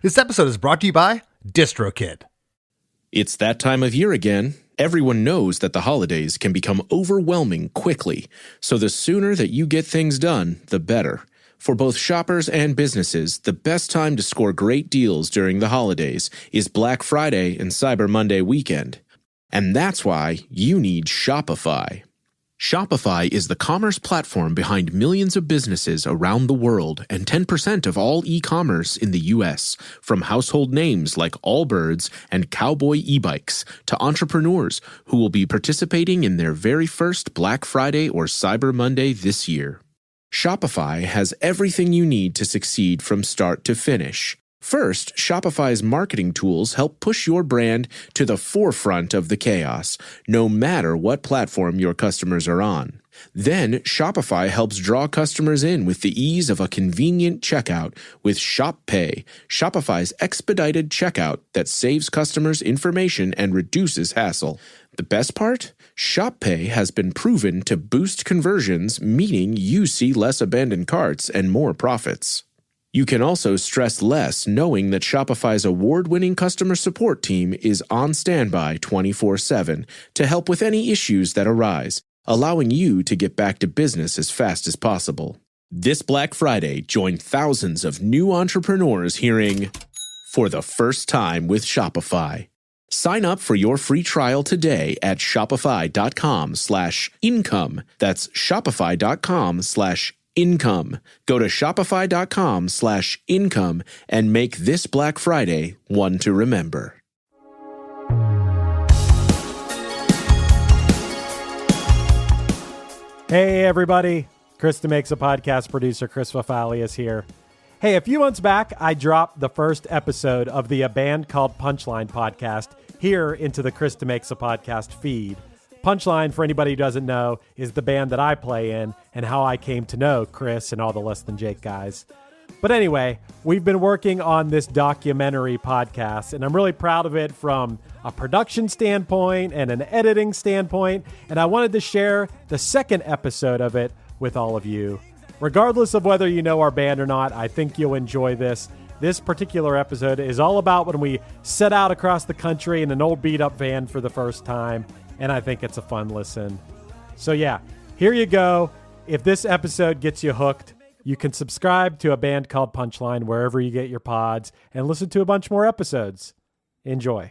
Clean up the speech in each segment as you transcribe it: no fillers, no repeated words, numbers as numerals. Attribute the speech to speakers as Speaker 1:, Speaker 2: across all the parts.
Speaker 1: This episode is brought to you by DistroKid.
Speaker 2: It's that time of year again. Everyone knows that the holidays can become overwhelming quickly, so the sooner that you get things done, the better. For both shoppers and businesses, the best time to score great deals during the holidays is Black Friday and Cyber Monday weekend. And that's why you need Shopify. Shopify is the commerce platform behind millions of businesses around the world and 10% of all e-commerce in the U.S., from household names like Allbirds and Cowboy e-bikes to entrepreneurs who will be participating in their very first Black Friday or Cyber Monday this year. Shopify has everything you need to succeed from start to finish. First, Shopify's marketing tools help push your brand to the forefront of the chaos, no matter what platform your customers are on. Then, Shopify helps draw customers in with the ease of a convenient checkout with Shop Pay, Shopify's expedited checkout that saves customers information and reduces hassle. The best part? Shop Pay has been proven to boost conversions, meaning you see less abandoned carts and more profits. You can also stress less knowing that Shopify's award-winning customer support team is on standby 24/7 to help with any issues that arise, allowing you to get back to business as fast as possible. This Black Friday, join thousands of new entrepreneurs hearing for the first time with Shopify. Sign up for your free trial today at shopify.com/income. That's shopify.com/income. Go to shopify.com/income and make this Black Friday one to remember.
Speaker 3: Hey everybody, Chris DeMakes, a podcast producer, Chris Fafalius here. Hey, a few months back, I dropped the first episode of the A Band Called Punchline podcast here into the Chris DeMakes, a podcast feed. Punchline, for anybody who doesn't know, is the band that I play in and how I came to know Chris and all the Less Than Jake guys. But anyway, we've been working on this documentary podcast, and I'm really proud of it from a production standpoint and an editing standpoint, and I wanted to share the second episode of it with all of you. Regardless of whether you know our band or not, I think you'll enjoy this. This particular episode is all about when we set out across the country in an old beat-up van for the first time, and I think it's a fun listen. So yeah, here you go. If this episode gets you hooked, you can subscribe to A Band Called Punchline wherever you get your pods and listen to a bunch more episodes. Enjoy.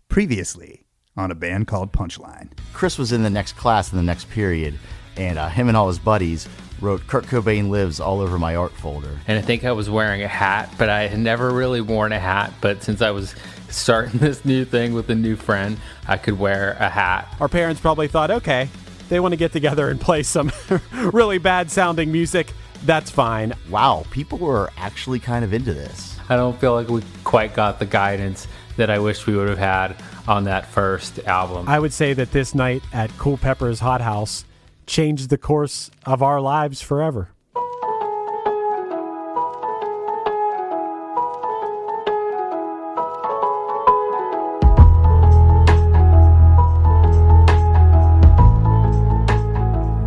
Speaker 1: Previously on A Band Called Punchline.
Speaker 4: Chris was in the next class in the next period, and him and all his buddies wrote Kurt Cobain Lives all over my art folder.
Speaker 5: And I think I was wearing a hat, but I had never really worn a hat. But since I was starting this new thing with a new friend, I could wear a hat.
Speaker 3: Our parents probably thought, okay, they want to get together and play some really bad sounding music. That's fine.
Speaker 4: Wow, people were actually kind of into this.
Speaker 5: I don't feel like we quite got the guidance that I wish we would have had on that first album.
Speaker 3: I would say that this night at Cool Pepper's Hot House changed the course of our lives forever.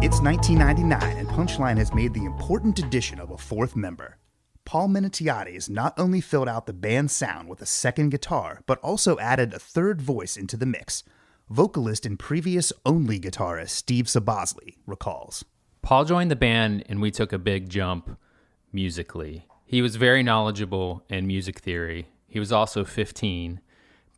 Speaker 1: It's 1999, and Punchline has made the important addition of a fourth member. Paul Minitiati has not only filled out the band's sound with a second guitar, but also added a third voice into the mix. Vocalist and previous only guitarist Steve Sabosley recalls.
Speaker 5: Paul joined the band and we took a big jump musically. He was very knowledgeable in music theory. He was also 15,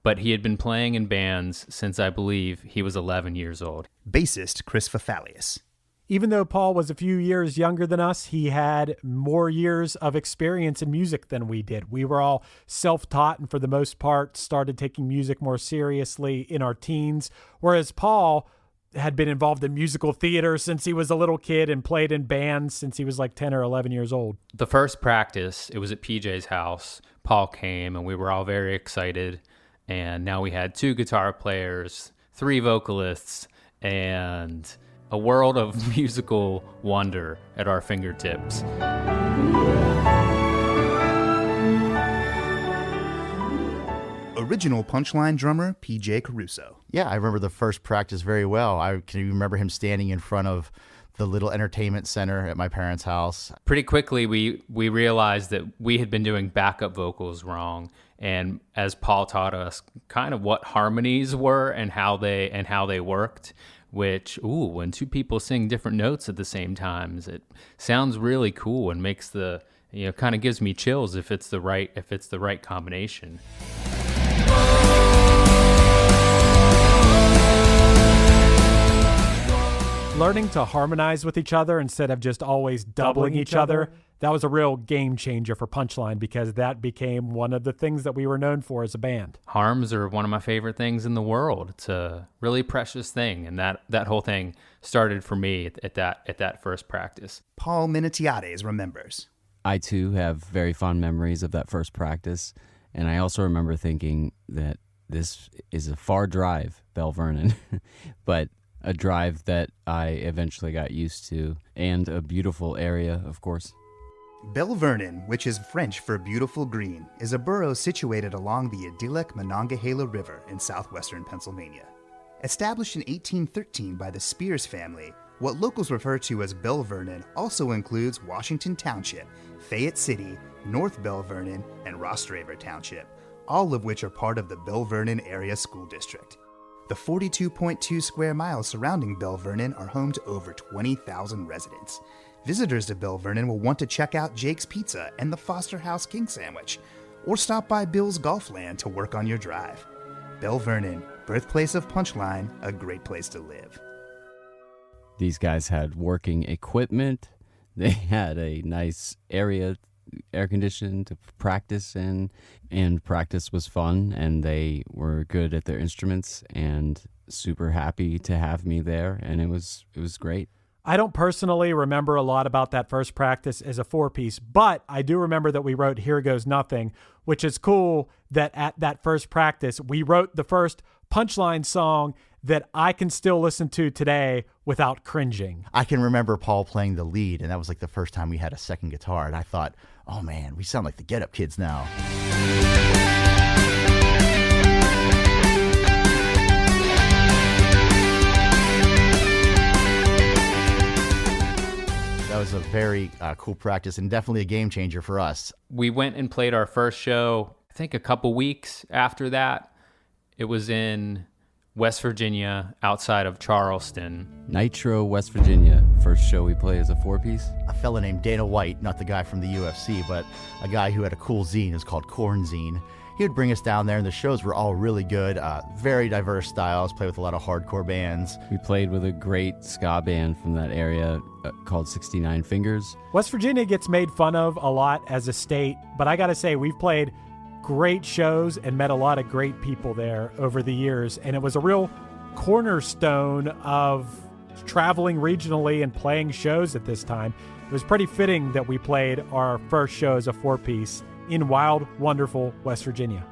Speaker 5: but he had been playing in bands since I believe he was 11 years old.
Speaker 1: Bassist Chris Fafalius.
Speaker 3: Even though Paul was a few years younger than us, he had more years of experience in music than we did. We were all self-taught and for the most part started taking music more seriously in our teens, whereas Paul had been involved in musical theater since he was a little kid and played in bands since he was like 10 or 11 years old.
Speaker 5: The first practice, it was at PJ's house. Paul came and we were all very excited. And now we had 2 guitar players, 3 vocalists, and a world of musical wonder at our fingertips.
Speaker 1: Original Punchline drummer PJ Caruso.
Speaker 4: Yeah, I remember the first practice very well. I can remember him standing in front of the little entertainment center at my parents' house.
Speaker 5: Pretty quickly, we realized that we had been doing backup vocals wrong. And as Paul taught us kind of what harmonies were and how they worked, which, when two people sing different notes at the same time, it sounds really cool and makes kind of gives me chills if it's the right combination.
Speaker 3: Learning to harmonize with each other instead of just always doubling each other, that was a real game changer for Punchline, because that became one of the things that we were known for as a band.
Speaker 5: Harms are one of my favorite things in the world. It's a really precious thing, and that whole thing started for me at that first practice.
Speaker 1: Paul Minitiades remembers.
Speaker 6: I too have very fond memories of that first practice, and I also remember thinking that this is a far drive, Belle Vernon, but a drive that I eventually got used to, and a beautiful area, of course.
Speaker 1: Belle Vernon, which is French for beautiful green, is a borough situated along the idyllic Monongahela River in southwestern Pennsylvania. Established in 1813 by the Spears family, what locals refer to as Belle Vernon also includes Washington Township, Fayette City, North Belle Vernon, and Rostraver Township, all of which are part of the Belle Vernon Area School District. The 42.2 square miles surrounding Belle Vernon are home to over 20,000 residents. Visitors to Belle Vernon will want to check out Jake's Pizza and the Foster House King Sandwich, or stop by Bill's Golf Land to work on your drive. Belle Vernon, birthplace of Punchline, a great place to live.
Speaker 6: These guys had working equipment. They had a nice area, air conditioned, to practice in, and practice was fun, and they were good at their instruments and super happy to have me there, and it was great.
Speaker 3: I don't personally remember a lot about that first practice as a 4-piece, but I do remember that we wrote Here Goes Nothing, which is cool that at that first practice, we wrote the first Punchline song that I can still listen to today without cringing.
Speaker 4: I can remember Paul playing the lead, and that was like the first time we had a second guitar, and I thought, oh man, we sound like the Get Up Kids now. That was a very cool practice and definitely a game changer for us.
Speaker 5: We went and played our first show, I think a couple weeks after that. It was in West Virginia, outside of Charleston.
Speaker 6: Nitro, West Virginia. First show we played as a 4-piece.
Speaker 4: A fella named Dana White, not the guy from the UFC, but a guy who had a cool zine. It was called Corn Zine. He would bring us down there, and the shows were all really good. Very diverse styles, played with a lot of hardcore bands.
Speaker 6: We played with a great ska band from that area called 69 Fingers.
Speaker 3: West Virginia gets made fun of a lot as a state, but I gotta say, we've played great shows and met a lot of great people there over the years, and it was a real cornerstone of traveling regionally and playing shows at this time. It was pretty fitting that we played our first show as a 4-piece in wild, wonderful West Virginia.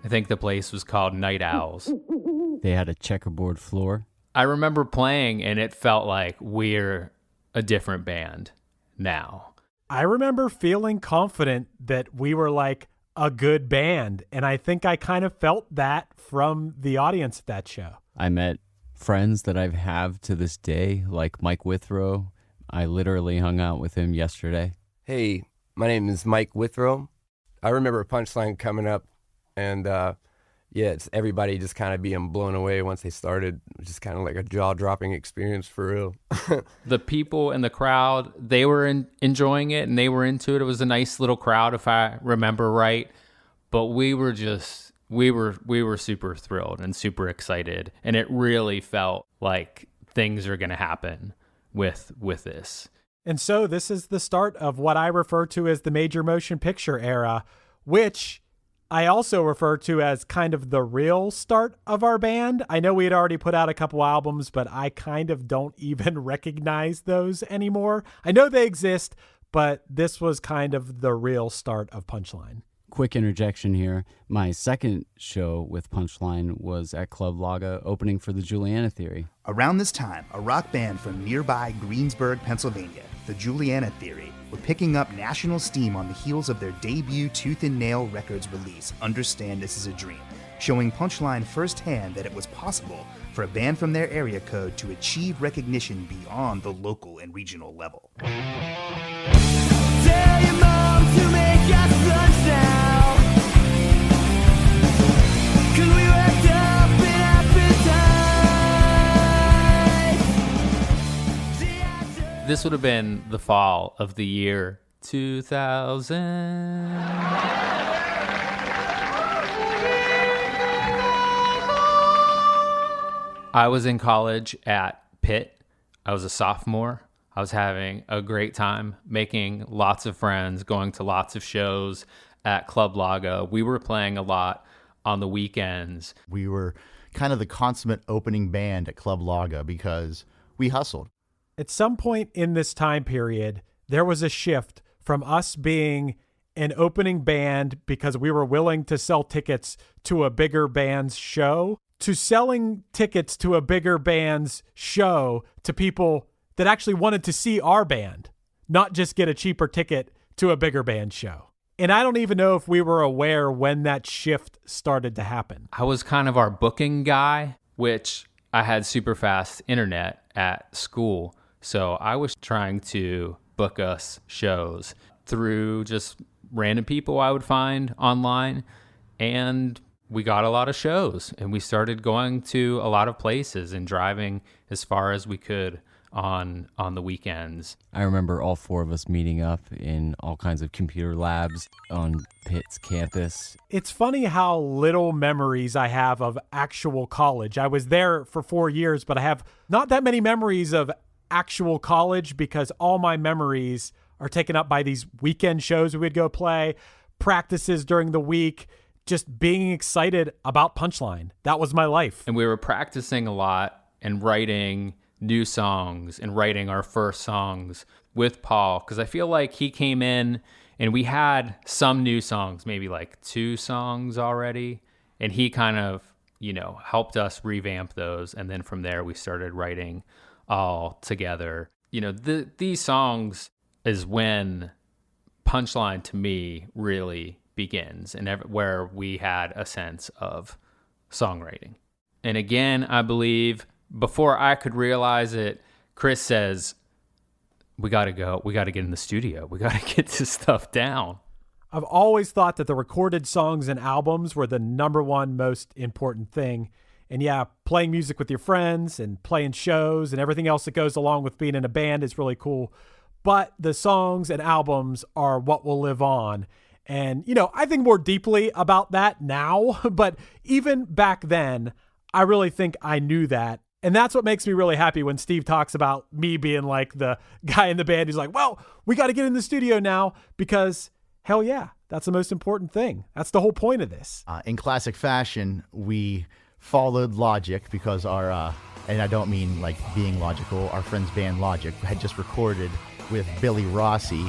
Speaker 5: I think the place was called Night Owls.
Speaker 6: They had a checkerboard floor.
Speaker 5: I remember playing, and it felt like we're a different band now.
Speaker 3: I remember feeling confident that we were like a good band, and I think I kind of felt that from the audience at that show.
Speaker 6: I met friends that I have to this day, like Mike Withrow. I literally hung out with him yesterday.
Speaker 7: Hey, my name is Mike Withrow. I remember Punchline coming up, and it's everybody just kind of being blown away once they started. It was just kind of like a jaw-dropping experience for real.
Speaker 5: The people in the crowd, they were enjoying it, and they were into it. It was a nice little crowd, if I remember right. But we were super thrilled and super excited, and it really felt like things are going to happen with this.
Speaker 3: And so this is the start of what I refer to as the major motion picture era, which I also refer to as kind of the real start of our band. I know we had already put out a couple albums, but I kind of don't even recognize those anymore. I know they exist, but this was kind of the real start of Punchline.
Speaker 6: Quick interjection here. My second show with Punchline was at Club Laga, opening for the Juliana Theory.
Speaker 1: Around this time, a rock band from nearby Greensburg, Pennsylvania, the Juliana Theory, were picking up national steam on the heels of their debut Tooth and Nail Records release, Understand This Is a Dream, showing Punchline firsthand that it was possible for a band from their area code to achieve recognition beyond the local and regional level.
Speaker 8: Tell your mom to make us lunch now, 'cause we worked up an appetite.
Speaker 5: This would have been the fall of the year 2000. I was in college at Pitt. I was a sophomore. I was having a great time, making lots of friends, going to lots of shows at Club Laga. We were playing a lot on the weekends.
Speaker 4: We were kind of the consummate opening band at Club Laga because we hustled.
Speaker 3: At some point in this time period, there was a shift from us being an opening band because we were willing to sell tickets to a bigger band's show to selling tickets to a bigger band's show to people that actually wanted to see our band, not just get a cheaper ticket to a bigger band show. And I don't even know if we were aware when that shift started to happen.
Speaker 5: I was kind of our booking guy, which I had super fast internet at school. So I was trying to book us shows through just random people I would find online. And we got a lot of shows, and we started going to a lot of places and driving as far as we could on the weekends.
Speaker 6: I remember all four of us meeting up in all kinds of computer labs on Pitt's campus.
Speaker 3: It's funny how little memories I have of actual college. I was there for 4 years, but I have not that many memories of actual college because all my memories are taken up by these weekend shows we would go play, practices during the week, just being excited about Punchline. That was my life.
Speaker 5: And we were practicing a lot and writing new songs and writing our first songs with Paul, because I feel like he came in and we had some new songs, maybe like 2 songs already, and he kind of, helped us revamp those. And then from there we started writing all together. These songs is when Punchline to me really begins, and where we had a sense of songwriting. And again, I believe before I could realize it, Chris says, we got to go. We got to get in the studio. We got to get this stuff down.
Speaker 3: I've always thought that the recorded songs and albums were the number one most important thing. And yeah, playing music with your friends and playing shows and everything else that goes along with being in a band is really cool. But the songs and albums are what will live on. And, I think more deeply about that now, but even back then, I really think I knew that. And that's what makes me really happy when Steve talks about me being like the guy in the band who's like, well, we got to get in the studio now because hell yeah, that's the most important thing. That's the whole point of this.
Speaker 4: In classic fashion, we followed Logic because our, and I don't mean like being logical, our friend's band Logic had just recorded with Billy Rossi.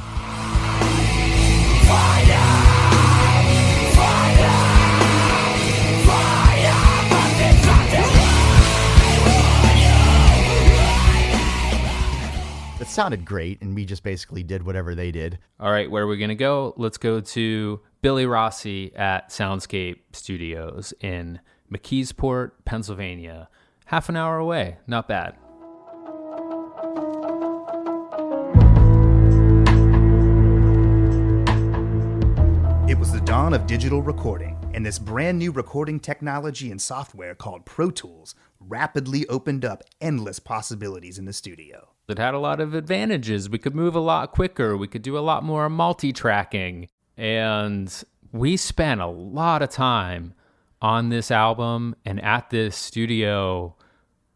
Speaker 4: It sounded great, and we just basically did whatever they did.
Speaker 5: All right, where are we going to go? Let's go to Billy Rossi at Soundscape Studios in McKeesport, Pennsylvania. Half an hour away. Not bad.
Speaker 1: It was the dawn of digital recording, and this brand new recording technology and software called Pro Tools rapidly opened up endless possibilities in the studio.
Speaker 5: It had a lot of advantages. We could move a lot quicker. We could do a lot more multi-tracking. And we spent a lot of time on this album and at this studio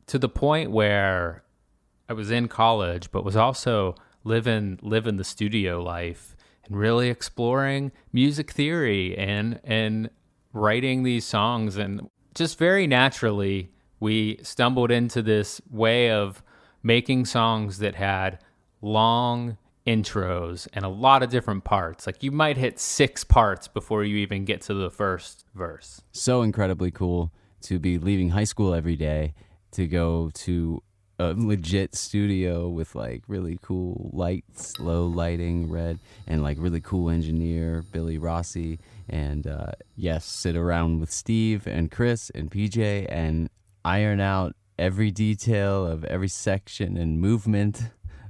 Speaker 5: to the point where I was in college, but was also living the studio life and really exploring music theory and writing these songs. And just very naturally, we stumbled into this way of making songs that had long intros and a lot of different parts. Like you might hit 6 parts before you even get to the first verse.
Speaker 6: So incredibly cool to be leaving high school every day to go to a legit studio with like really cool lights, low lighting, red, and like really cool engineer Billy Rossi. And yes, sit around with Steve and Chris and PJ and iron out every detail of every section and movement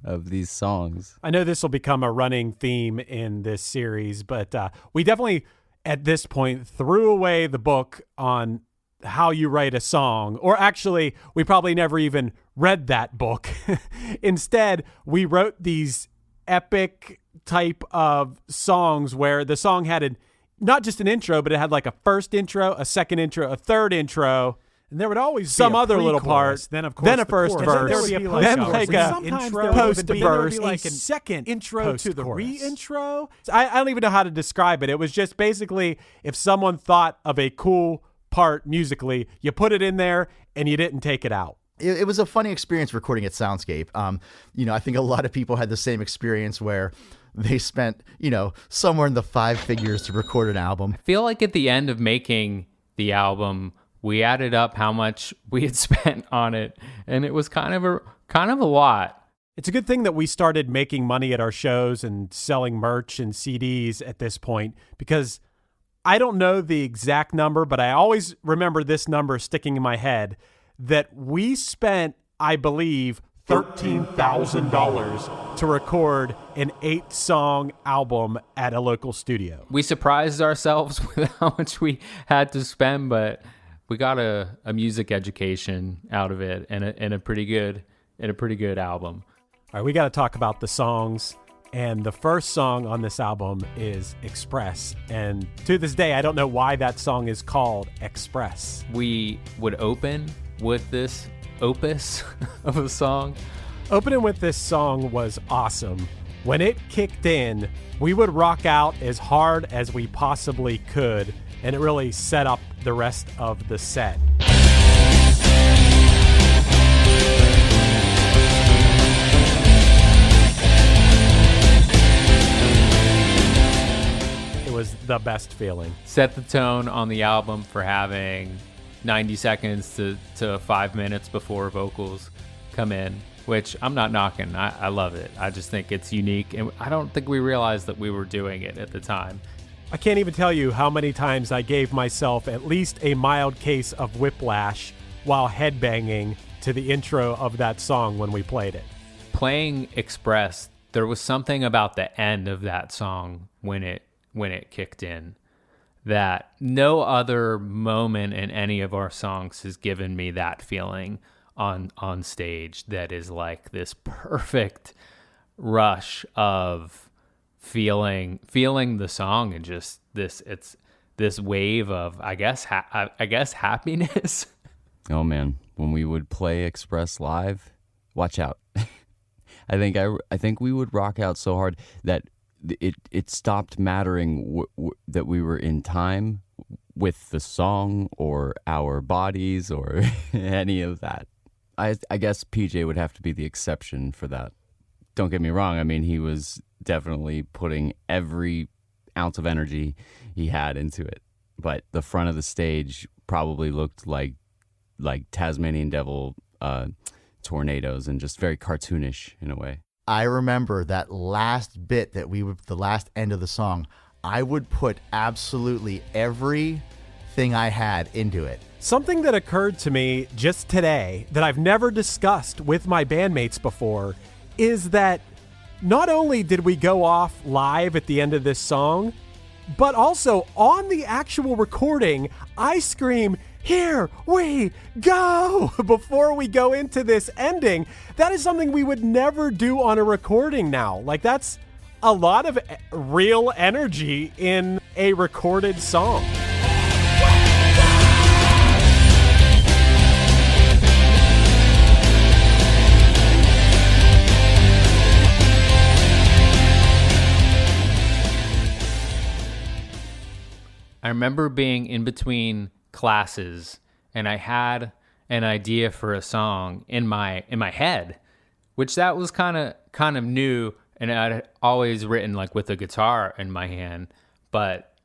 Speaker 6: of these songs.
Speaker 3: I know this will become a running theme in this series, but we definitely at this point threw away the book on how you write a song, or actually we probably never even read that book. Instead, we wrote these epic type of songs where the song had not just an intro, but it had like a first intro, a second intro, a third intro,
Speaker 9: and there would always
Speaker 3: some
Speaker 9: be a
Speaker 3: other little
Speaker 9: pre-chorus,
Speaker 3: part,
Speaker 9: then of course
Speaker 3: then a first
Speaker 9: chorus,
Speaker 3: verse,
Speaker 9: then there would be a
Speaker 3: then
Speaker 9: post-chorus,
Speaker 3: like
Speaker 9: and
Speaker 3: a
Speaker 9: sometimes
Speaker 3: intro,
Speaker 9: there would
Speaker 3: post
Speaker 9: be
Speaker 3: verse,
Speaker 9: like
Speaker 3: a
Speaker 9: an
Speaker 3: second
Speaker 9: intro to the
Speaker 3: post-chorus.
Speaker 9: re-intro.
Speaker 3: I don't even know how to describe it. It was just basically if someone thought of a cool part musically, you put it in there and you didn't take it out.
Speaker 4: It was a funny experience recording at Soundscape. I think a lot of people had the same experience where they spent, somewhere in the 5 figures to record an album.
Speaker 5: I feel like at the end of making the album, we added up how much we had spent on it, and it was kind of a lot.
Speaker 3: It's a good thing that we started making money at our shows and selling merch and CDs at this point, because I don't know the exact number, but I always remember this number sticking in my head, that we spent, I believe, $13,000 to record an 8-song album at a local studio.
Speaker 5: We surprised ourselves with how much we had to spend, but we got a music education out of it and a pretty good album.
Speaker 3: All right, we got to talk about the songs. And the first song on this album is Express. And to this day, I don't know why that song is called Express.
Speaker 5: We would open with this opus of a song.
Speaker 3: Opening with this song was awesome. When it kicked in, we would rock out as hard as we possibly could, and it really set up the rest of the set. It was the best feeling.
Speaker 5: Set the tone on the album for having 90 seconds to 5 minutes before vocals come in, which I'm not knocking. I love it. I just think it's unique, and I don't think we realized that we were doing it at the time.
Speaker 3: I can't even tell you how many times I gave myself at least a mild case of whiplash while headbanging to the intro of that song when we played it.
Speaker 5: Playing Express, there was something about the end of that song when it kicked in that no other moment in any of our songs has given me that feeling on stage, that is like this perfect rush of feeling the song, and just it's this wave of I guess happiness.
Speaker 6: Oh man, when we would play Express live, watch out. I think we would rock out so hard that it stopped mattering that we were in time with the song or our bodies or any of that. I guess PJ would have to be the exception for that. Don't get me wrong. I mean, he was definitely putting every ounce of energy he had into it. But the front of the stage probably looked like Tasmanian devil tornadoes, and just very cartoonish in a way.
Speaker 4: I remember that last bit the last end of the song, I would put absolutely everything I had into it.
Speaker 3: Something that occurred to me just today that I've never discussed with my bandmates before is that not only did we go off live at the end of this song, but also on the actual recording, I scream, "Here we go!" before we go into this ending. That is something we would never do on a recording now. Like, that's a lot of real energy in a recorded song.
Speaker 5: I remember being in between classes, and I had an idea for a song in my head, which that was kind of new, and I'd always written like with a guitar in my hand, but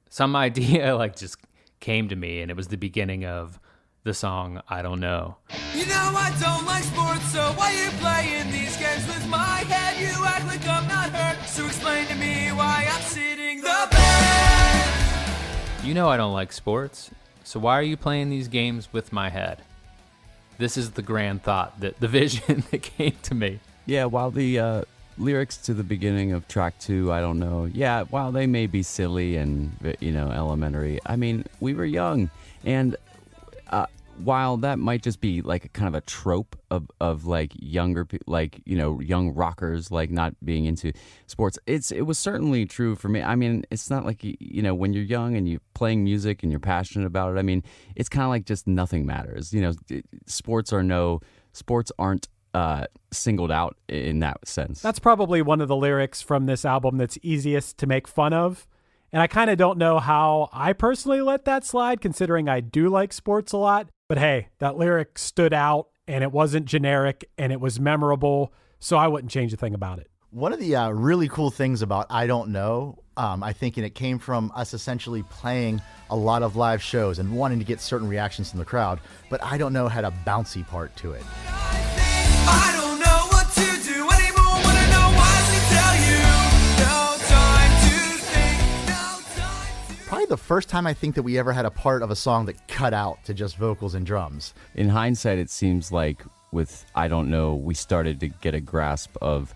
Speaker 5: some idea like just came to me, and it was the beginning of the song I Don't Know.
Speaker 8: You know I don't like sports, so why you playing these games with my head? You act like I'm not hurt, so explain to me why I'm sitting the bed.
Speaker 5: You know I don't like sports, so why are you playing these games with my head? This is the grand thought, the vision that came to me.
Speaker 6: Yeah, while the lyrics to the beginning of track 2, I Don't Know, yeah, while they may be silly and, elementary, I mean, we were young. And while that might just be like a kind of a trope of like younger people, like, young rockers, like not being into sports, it was certainly true for me. I mean, it's not like, when you're young and you're playing music and you're passionate about it, I mean, it's kind of like just nothing matters. Sports aren't singled out in that sense.
Speaker 3: That's probably one of the lyrics from this album that's easiest to make fun of. And I kind of don't know how I personally let that slide, considering I do like sports a lot. But hey, that lyric stood out, and it wasn't generic, and it was memorable, so I wouldn't change a thing about it.
Speaker 4: One of the really cool things about I Don't Know, I think, and it came from us essentially playing a lot of live shows and wanting to get certain reactions from the crowd, but I Don't Know had a bouncy part to it.
Speaker 8: I don't know what to do anymore when I know wisely tell you. No time to think, no time to...
Speaker 4: Probably the first time I think that we ever had a part of a song that cut out to just vocals and drums.
Speaker 6: In hindsight, it seems like with I Don't Know, we started to get a grasp of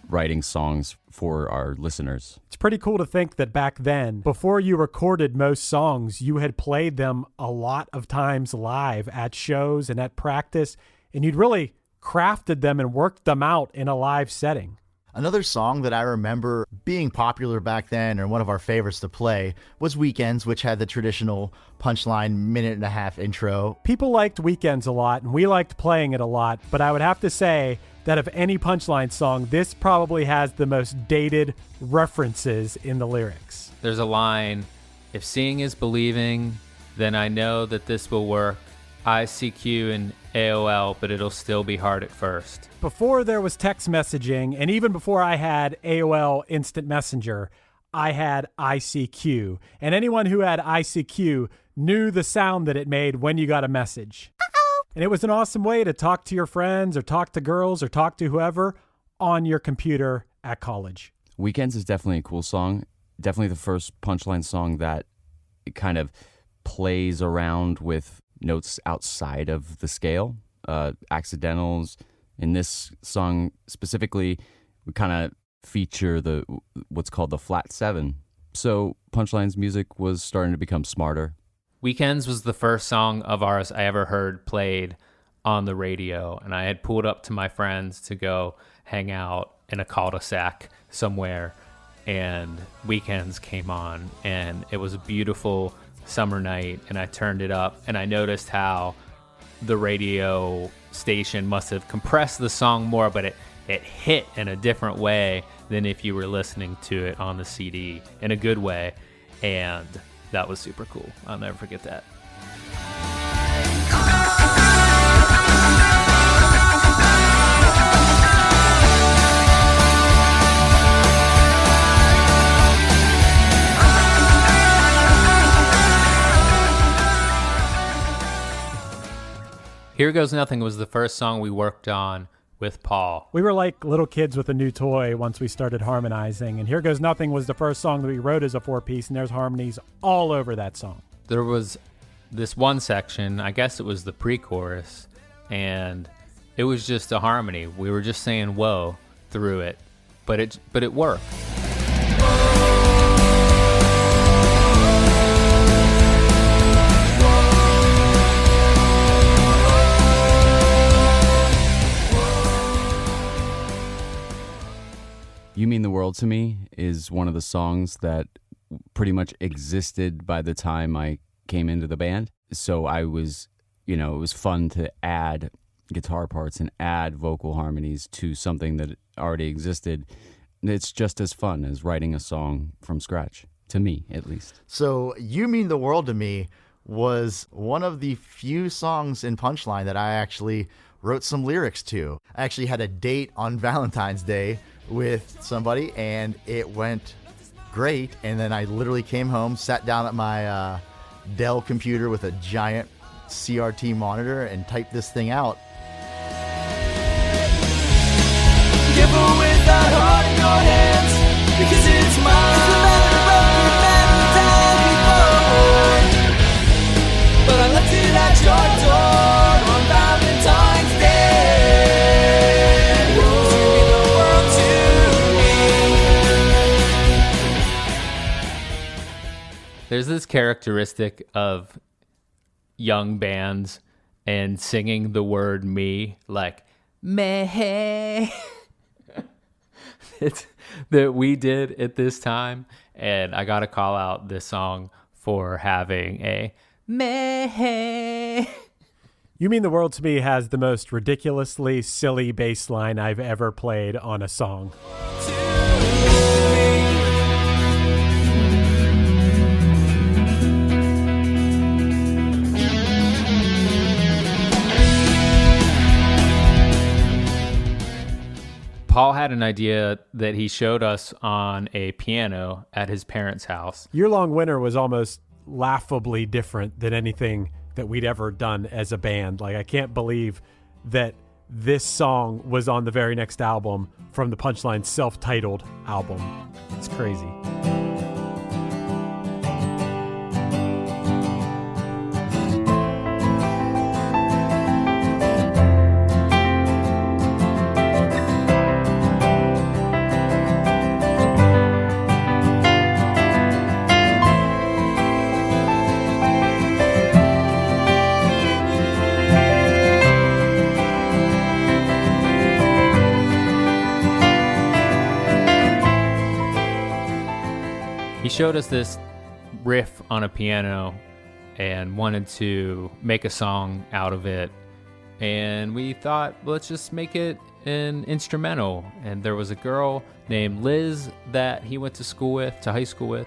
Speaker 6: writing songs for our listeners.
Speaker 3: It's pretty cool to think that back then, before you recorded most songs, you had played them a lot of times live at shows and at practice, and you'd really crafted them and worked them out in a live setting.
Speaker 4: Another song that I remember being popular back then, and one of our favorites to play, was Weekends, which had the traditional punchline minute-and-a-half intro.
Speaker 3: People liked Weekends a lot, and we liked playing it a lot, but I would have to say that of any punchline song, this probably has the most dated references in the lyrics.
Speaker 5: There's a line, if seeing is believing, then I know that this will work. ICQ and AOL, but it'll still be hard at first.
Speaker 3: Before there was text messaging, and even before I had AOL Instant Messenger, I had ICQ. And anyone who had ICQ knew the sound that it made when you got a message. And it was an awesome way to talk to your friends or talk to girls or talk to whoever on your computer at college.
Speaker 6: Weekends is definitely a cool song. Definitely the first punchline song that it kind of plays around with notes outside of the scale, accidentals. In this song specifically, we kind of feature what's called the flat 7. So Punchline's music was starting to become smarter.
Speaker 5: Weekends was the first song of ours I ever heard played on the radio, and I had pulled up to my friends to go hang out in a cul-de-sac somewhere, and Weekends came on, and it was a beautiful summer night, and I turned it up, and I noticed how the radio station must have compressed the song more, but it hit in a different way than if you were listening to it on the CD, in a good way, and that was super cool. I'll never forget that. Here Goes Nothing was the first song we worked on with Paul.
Speaker 3: We were like little kids with a new toy once we started harmonizing, and Here Goes Nothing was the first song that we wrote as a 4-piece, and there's harmonies all over that song.
Speaker 5: There was this one section, I guess it was the pre-chorus, and it was just a harmony. We were just saying whoa through it, but it worked.
Speaker 6: You Mean the World to Me is one of the songs that pretty much existed by the time I came into the band. So I was, it was fun to add guitar parts and add vocal harmonies to something that already existed. It's just as fun as writing a song from scratch, to me at least.
Speaker 4: So You Mean the World to Me was one of the few songs in Punchline that I actually wrote some lyrics to. I actually had a date on Valentine's Day with somebody, and it went great. And then I literally came home, sat down at my Dell computer with a giant CRT monitor and type this thing out.
Speaker 8: Give away that heart in your hands, because it's mine. But I left it at your door on Valentine's Day. Whoa. You mean the world to me.
Speaker 5: There's this characteristic of young bands and singing the word me, like meh. That we did at this time, and I gotta call out this song for having a meh.
Speaker 3: You Mean the World to Me has the most ridiculously silly bass line I've ever played on a song.
Speaker 5: Paul had an idea that he showed us on a piano at his parents' house.
Speaker 3: Year Long Winter was almost laughably different than anything that we'd ever done as a band. Like, I can't believe that this song was on the very next album from the Punchline self-titled album. It's crazy.
Speaker 5: He showed us this riff on a piano and wanted to make a song out of it. And we thought, let's just make it an instrumental. And there was a girl named Liz that he went to high school with,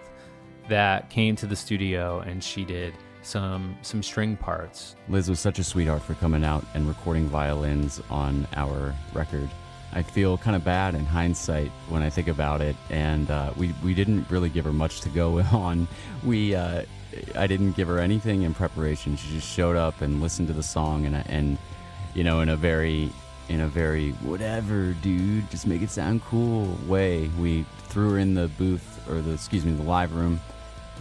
Speaker 5: that came to the studio, and she did some string parts.
Speaker 6: Liz was such a sweetheart for coming out and recording violins on our record. I feel kind of bad in hindsight when I think about it, and we didn't really give her much to go on. I didn't give her anything in preparation. She just showed up and listened to the song, and you know, in a very whatever, dude, just make it sound cool way. We threw her in the booth, or the live room,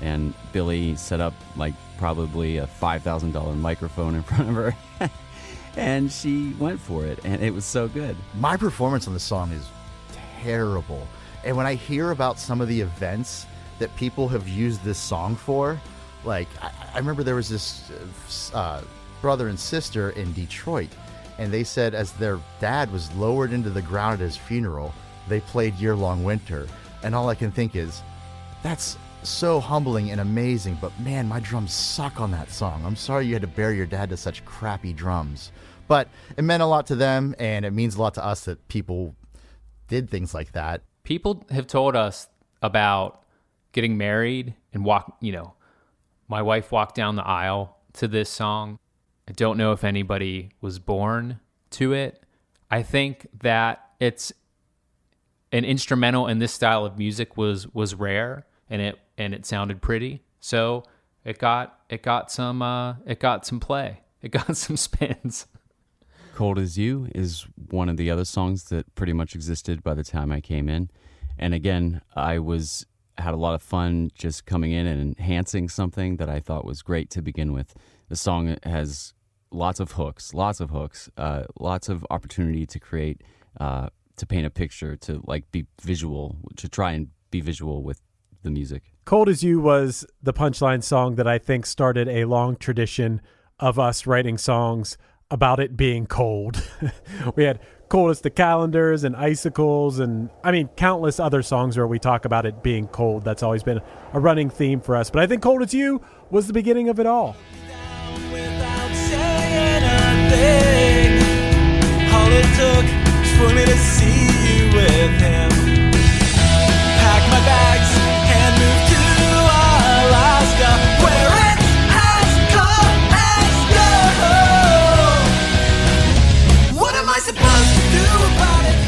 Speaker 6: and Billy set up like probably a $5,000 microphone in front of her. And she went for it, and it was so good.
Speaker 4: My performance on the song is terrible. And when I hear about some of the events that people have used this song for, like, I remember there was this brother and sister in Detroit, and they said as their dad was lowered into the ground at his funeral, they played Year Long Winter. And all I can think is, that's so humbling and amazing, but man, my drums suck on that song. I'm sorry you had to bury your dad to such crappy drums. But it meant a lot to them, and it means a lot to us that people did things like that.
Speaker 5: People have told us about getting married and my wife walked down the aisle to this song. I don't know if anybody was born to it. I think that it's an instrumental in this style of music was rare, and it sounded pretty. So it got some play. It got some spins.
Speaker 6: Cold as You is one of the other songs that pretty much existed by the time I came in. And again, I had a lot of fun just coming in and enhancing something that I thought was great to begin with. The song has lots of hooks, lots of opportunity to create, to paint a picture, to be visual, to try and be visual with the music.
Speaker 3: Cold as You was the Punchline song that I think started a long tradition of us writing songs about it being cold. We had Cold as the Calendars and Icicles, and countless other songs where we talk about it being cold. That's always been a running theme for us. But I think Cold as You was the beginning of it all.
Speaker 8: Without saying a thing, all it took was for me to see you with him. Pack my bags and move to Alaska, where it's as cold as go. What am I supposed to do about it?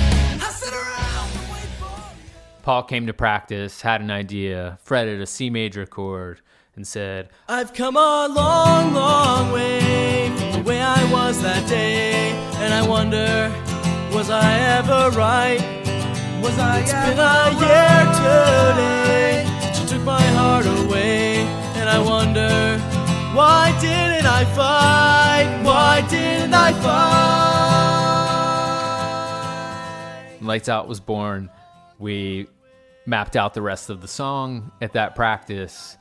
Speaker 8: I sit around and wait for you.
Speaker 5: Paul came to practice, had an idea, fretted a C major chord, and said,
Speaker 8: I've come a long, long way from the way I was that day, and I wonder, was I ever right? Was I It's been a year today since you took my heart away, and I wonder, why didn't I fight? Why didn't I fight?
Speaker 5: Lights Out was born. We mapped out the rest of the song at that practice.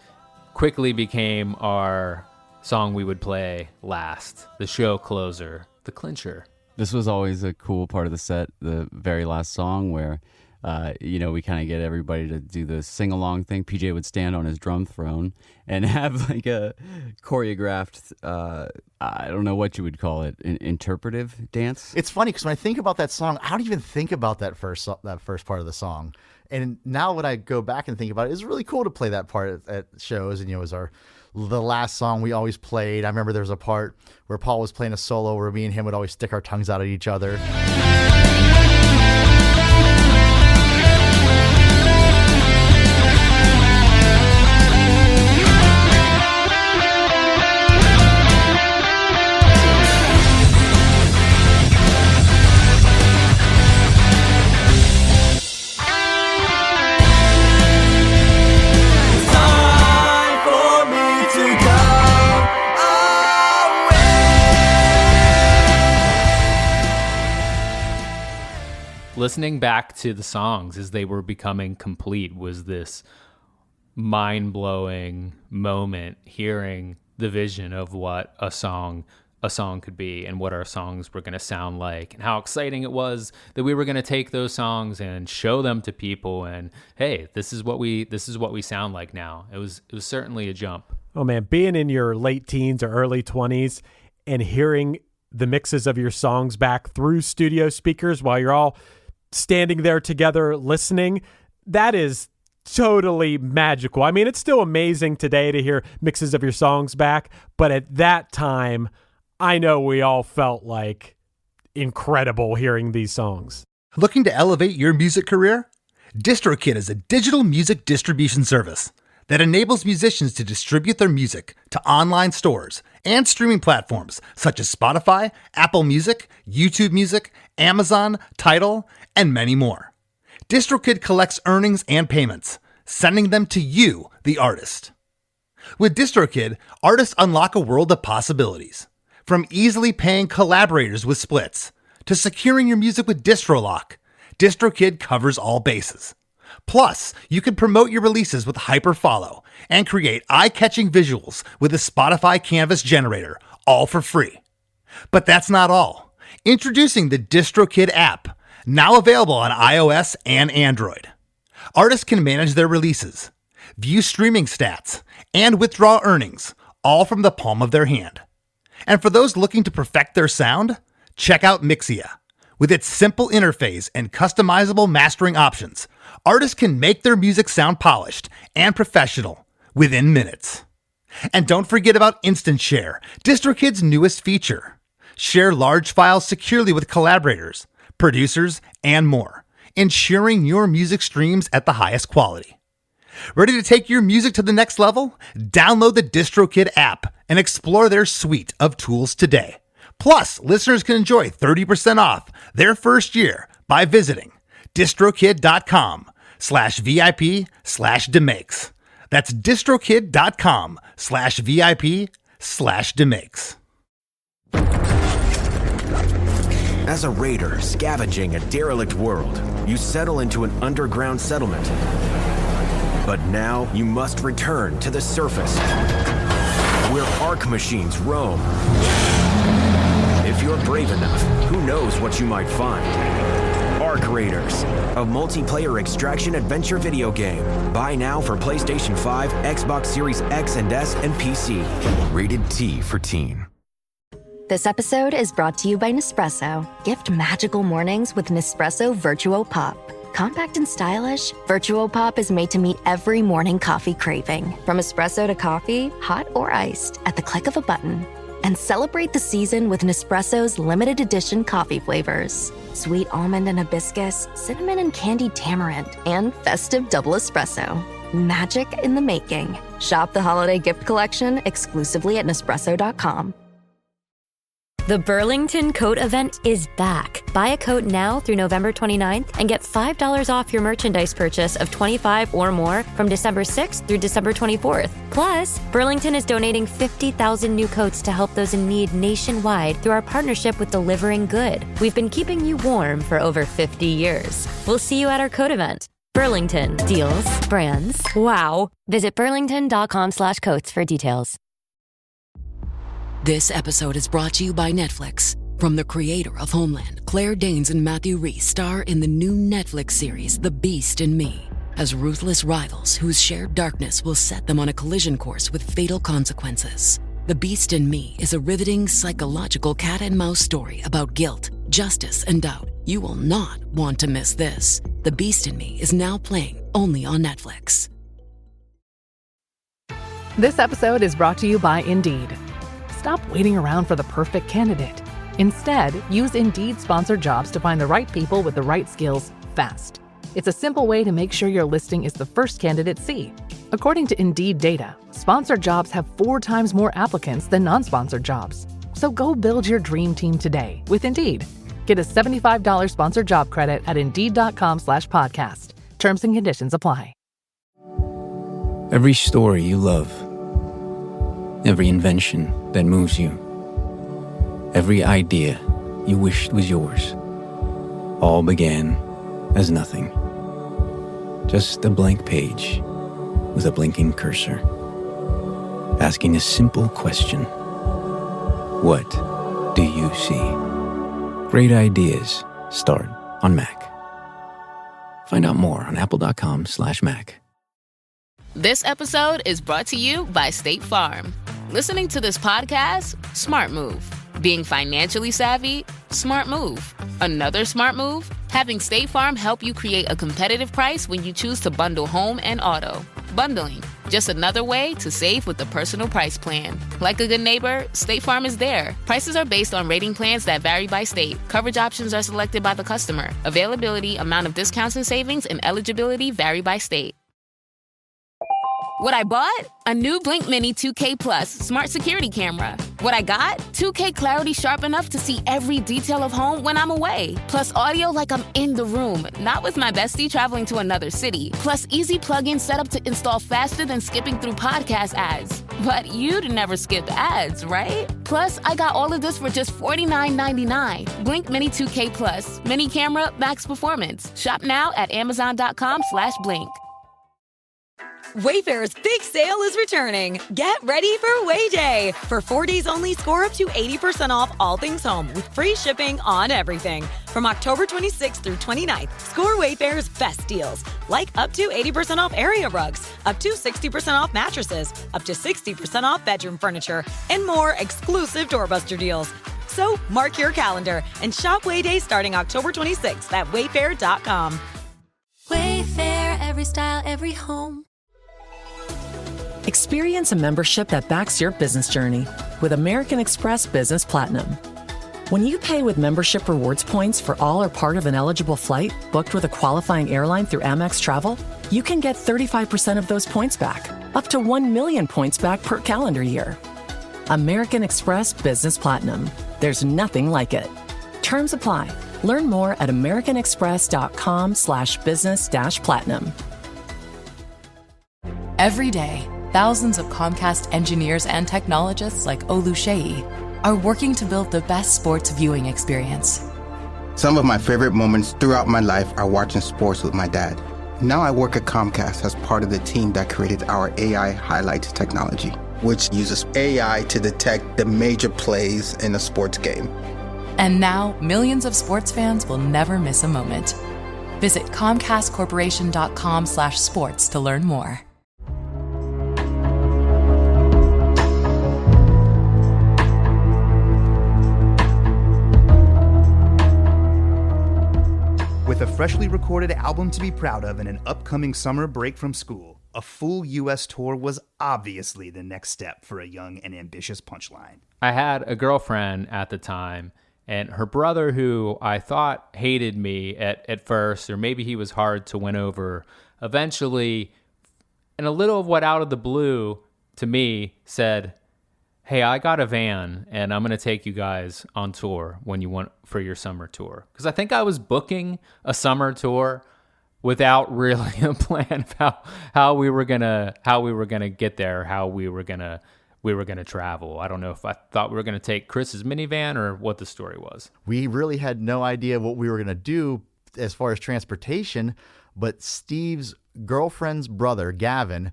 Speaker 5: Quickly became our song we would play last, the show closer, the clincher.
Speaker 6: This was always a cool part of the set, the very last song where, we kind of get everybody to do the sing-along thing. PJ would stand on his drum throne and have like a choreographed, I don't know what you would call it, an interpretive dance.
Speaker 4: It's funny because when I think about that song, I don't even think about that first part of the song. And now when I go back and think about it, it's really cool to play that part at shows. And, it was the last song we always played. I remember there was a part where Paul was playing a solo where me and him would always stick our tongues out at each other.
Speaker 5: Listening back to the songs as they were becoming complete was this mind-blowing moment, hearing the vision of what a song could be and what our songs were going to sound like, and how exciting it was that we were going to take those songs and show them to people, and hey, this is what we sound like now. It was certainly a jump.
Speaker 3: Oh man, being in your late teens or early 20s and hearing the mixes of your songs back through studio speakers while you're all standing there together listening, that is totally magical. I mean, it's still amazing today to hear mixes of your songs back, but at that time, I know we all felt like incredible hearing these songs.
Speaker 1: Looking to elevate your music career? DistroKid is a digital music distribution service that enables musicians to distribute their music to online stores and streaming platforms such as Spotify, Apple Music, YouTube Music, Amazon, Tidal, and many more. DistroKid collects earnings and payments, sending them to you, the artist. With DistroKid, artists unlock a world of possibilities. From easily paying collaborators with splits, to securing your music with DistroLock, DistroKid covers all bases. Plus, you can promote your releases with Hyperfollow and create eye-catching visuals with the Spotify Canvas generator, all for free. But that's not all. Introducing the DistroKid app, now available on iOS and Android. Artists can manage their releases, view streaming stats, and withdraw earnings, all from the palm of their hand. And for those looking to perfect their sound, check out Mixia. With its simple interface and customizable mastering options, artists can make their music sound polished and professional within minutes. And don't forget about Instant Share, DistroKid's newest feature. Share large files securely with collaborators, producers, and more, ensuring your music streams at the highest quality. Ready to take your music to the next level? Download the DistroKid app and explore their suite of tools today. Plus, listeners can enjoy 30% off their first year by visiting distrokid.com/VIP/DeMakes. That's distrokid.com/VIP/DeMakes.
Speaker 9: As a raider scavenging a derelict world, you settle into an underground settlement. But now you must return to the surface, where arc machines roam. If you're brave enough, who knows what you might find. Arc Raiders, a multiplayer extraction adventure video game. Buy now for PlayStation 5, Xbox Series X and S, and PC. Rated T for teen.
Speaker 10: This episode is brought to you by Nespresso. Gift magical mornings with Nespresso Virtuo Pop. Compact and stylish, Virtuo Pop is made to meet every morning coffee craving. From espresso to coffee, hot or iced, at the click of a button. And celebrate the season with Nespresso's limited edition coffee flavors. Sweet almond and hibiscus, cinnamon and candied tamarind, and festive double espresso. Magic in the making. Shop the holiday gift collection exclusively at Nespresso.com.
Speaker 11: The Burlington Coat Event is back. Buy a coat now through November 29th and get $5 off your merchandise purchase of $25 or more from December 6th through December 24th. Plus, Burlington is donating 50,000 new coats to help those in need nationwide through our partnership with Delivering Good. We've been keeping you warm for over 50 years. We'll see you at our coat event. Burlington. Deals. Brands. Wow. Visit burlington.com/coats for details.
Speaker 12: This episode is brought to you by Netflix. From the creator of Homeland, Claire Danes and Matthew Rhys star in the new Netflix series, The Beast in Me, as ruthless rivals whose shared darkness will set them on a collision course with fatal consequences. The Beast in Me is a riveting psychological cat and mouse story about guilt, justice, and doubt. You will not want to miss this. The Beast in Me is now playing only on Netflix.
Speaker 13: This episode is brought to you by Indeed. Stop waiting around for the perfect candidate. Instead, use Indeed sponsored jobs to find the right people with the right skills fast. It's a simple way to make sure your listing is the first candidates see. According to Indeed data, sponsored jobs have 4 times more applicants than non-sponsored jobs. So go build your dream team today with Indeed. Get a $75 sponsored job credit at Indeed.com/podcast. Terms and conditions apply.
Speaker 14: Every story you love. Every invention that moves you. Every idea you wished was yours. All began as nothing. Just a blank page with a blinking cursor. Asking a simple question. What do you see? Great ideas start on Mac. Find out more on apple.com/Mac.
Speaker 15: This episode is brought to you by State Farm. Listening to this podcast? Smart move. Being financially savvy? Smart move. Another smart move? Having State Farm help you create a competitive price when you choose to bundle home and auto. Bundling, just another way to save with the Personal Price Plan. Like a good neighbor, State Farm is there. Prices are based on rating plans that vary by state. Coverage options are selected by the customer. Availability, amount of discounts and savings, and eligibility vary by state. What I bought? A new Blink Mini 2K Plus smart security camera. What I got? 2K clarity sharp enough to see every detail of home when I'm away. Plus audio like I'm in the room, not with my bestie traveling to another city. Plus easy plug-in setup to install faster than skipping through podcast ads. But you'd never skip ads, right? Plus, I got all of this for just $49.99. Blink Mini 2K Plus. Mini camera, max performance. Shop now at Amazon.com/Blink.
Speaker 16: Wayfair's big sale is returning. Get ready for Way Day. For 4 days only, score up to 80% off all things home with free shipping on everything. From October 26th through 29th, score Wayfair's best deals, like up to 80% off area rugs, up to 60% off mattresses, up to 60% off bedroom furniture, and more exclusive doorbuster deals. So mark your calendar and shop Way Day starting October 26th at wayfair.com.
Speaker 17: Wayfair, every style, every home.
Speaker 18: Experience a membership that backs your business journey with American Express Business Platinum. When you pay with membership rewards points for all or part of an eligible flight booked with a qualifying airline through Amex Travel, you can get 35% of those points back, up to 1 million points back per calendar year. American Express Business Platinum. There's nothing like it. Terms apply. Learn more at americanexpress.com/business-platinum.
Speaker 19: Every day, thousands of Comcast engineers and technologists like Olu Shei are working to build the best sports viewing experience.
Speaker 20: Some of my favorite moments throughout my life are watching sports with my dad. Now I work at Comcast as part of the team that created our AI highlights technology, which uses AI to detect the major plays in a sports game.
Speaker 19: And now, millions of sports fans will never miss a moment. Visit ComcastCorporation.com/sports to learn more.
Speaker 1: With a freshly recorded album to be proud of and an upcoming summer break from school, a full U.S. tour was obviously the next step for a young and ambitious Punchline.
Speaker 5: I had a girlfriend at the time, and her brother, who I thought hated me at first, or maybe he was hard to win over, eventually And a little of what out of the blue to me said, hey, I got a van and I'm going to take you guys on tour when you want for your summer tour. Because I think I was booking a summer tour without really a plan of how we were gonna get there, how we were gonna travel. I don't know if I thought we were gonna take Chris's minivan or what the story was.
Speaker 4: We really had no idea what we were gonna do as far as transportation, but Steve's girlfriend's brother, Gavin,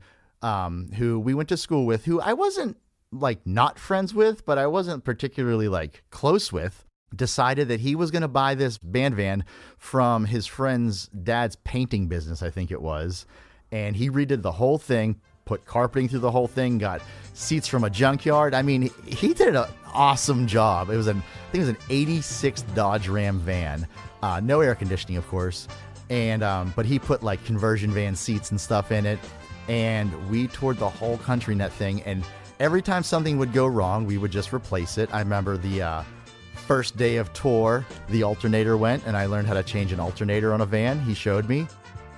Speaker 4: who we went to school with, who I wasn't like not friends with, but I wasn't particularly like close with, decided that he was going to buy this band van from his friend's dad's painting business, I think it was. And he redid the whole thing, put carpeting through the whole thing, got seats from a junkyard. I mean, he did an awesome job. I think it was an 86 Dodge Ram van. No air conditioning, of course. And, but he put like conversion van seats and stuff in it. And we toured the whole country in that thing. And every time something would go wrong, we would just replace it. I remember the, first day of tour, the alternator went, and I learned how to change an alternator on a van. He showed me,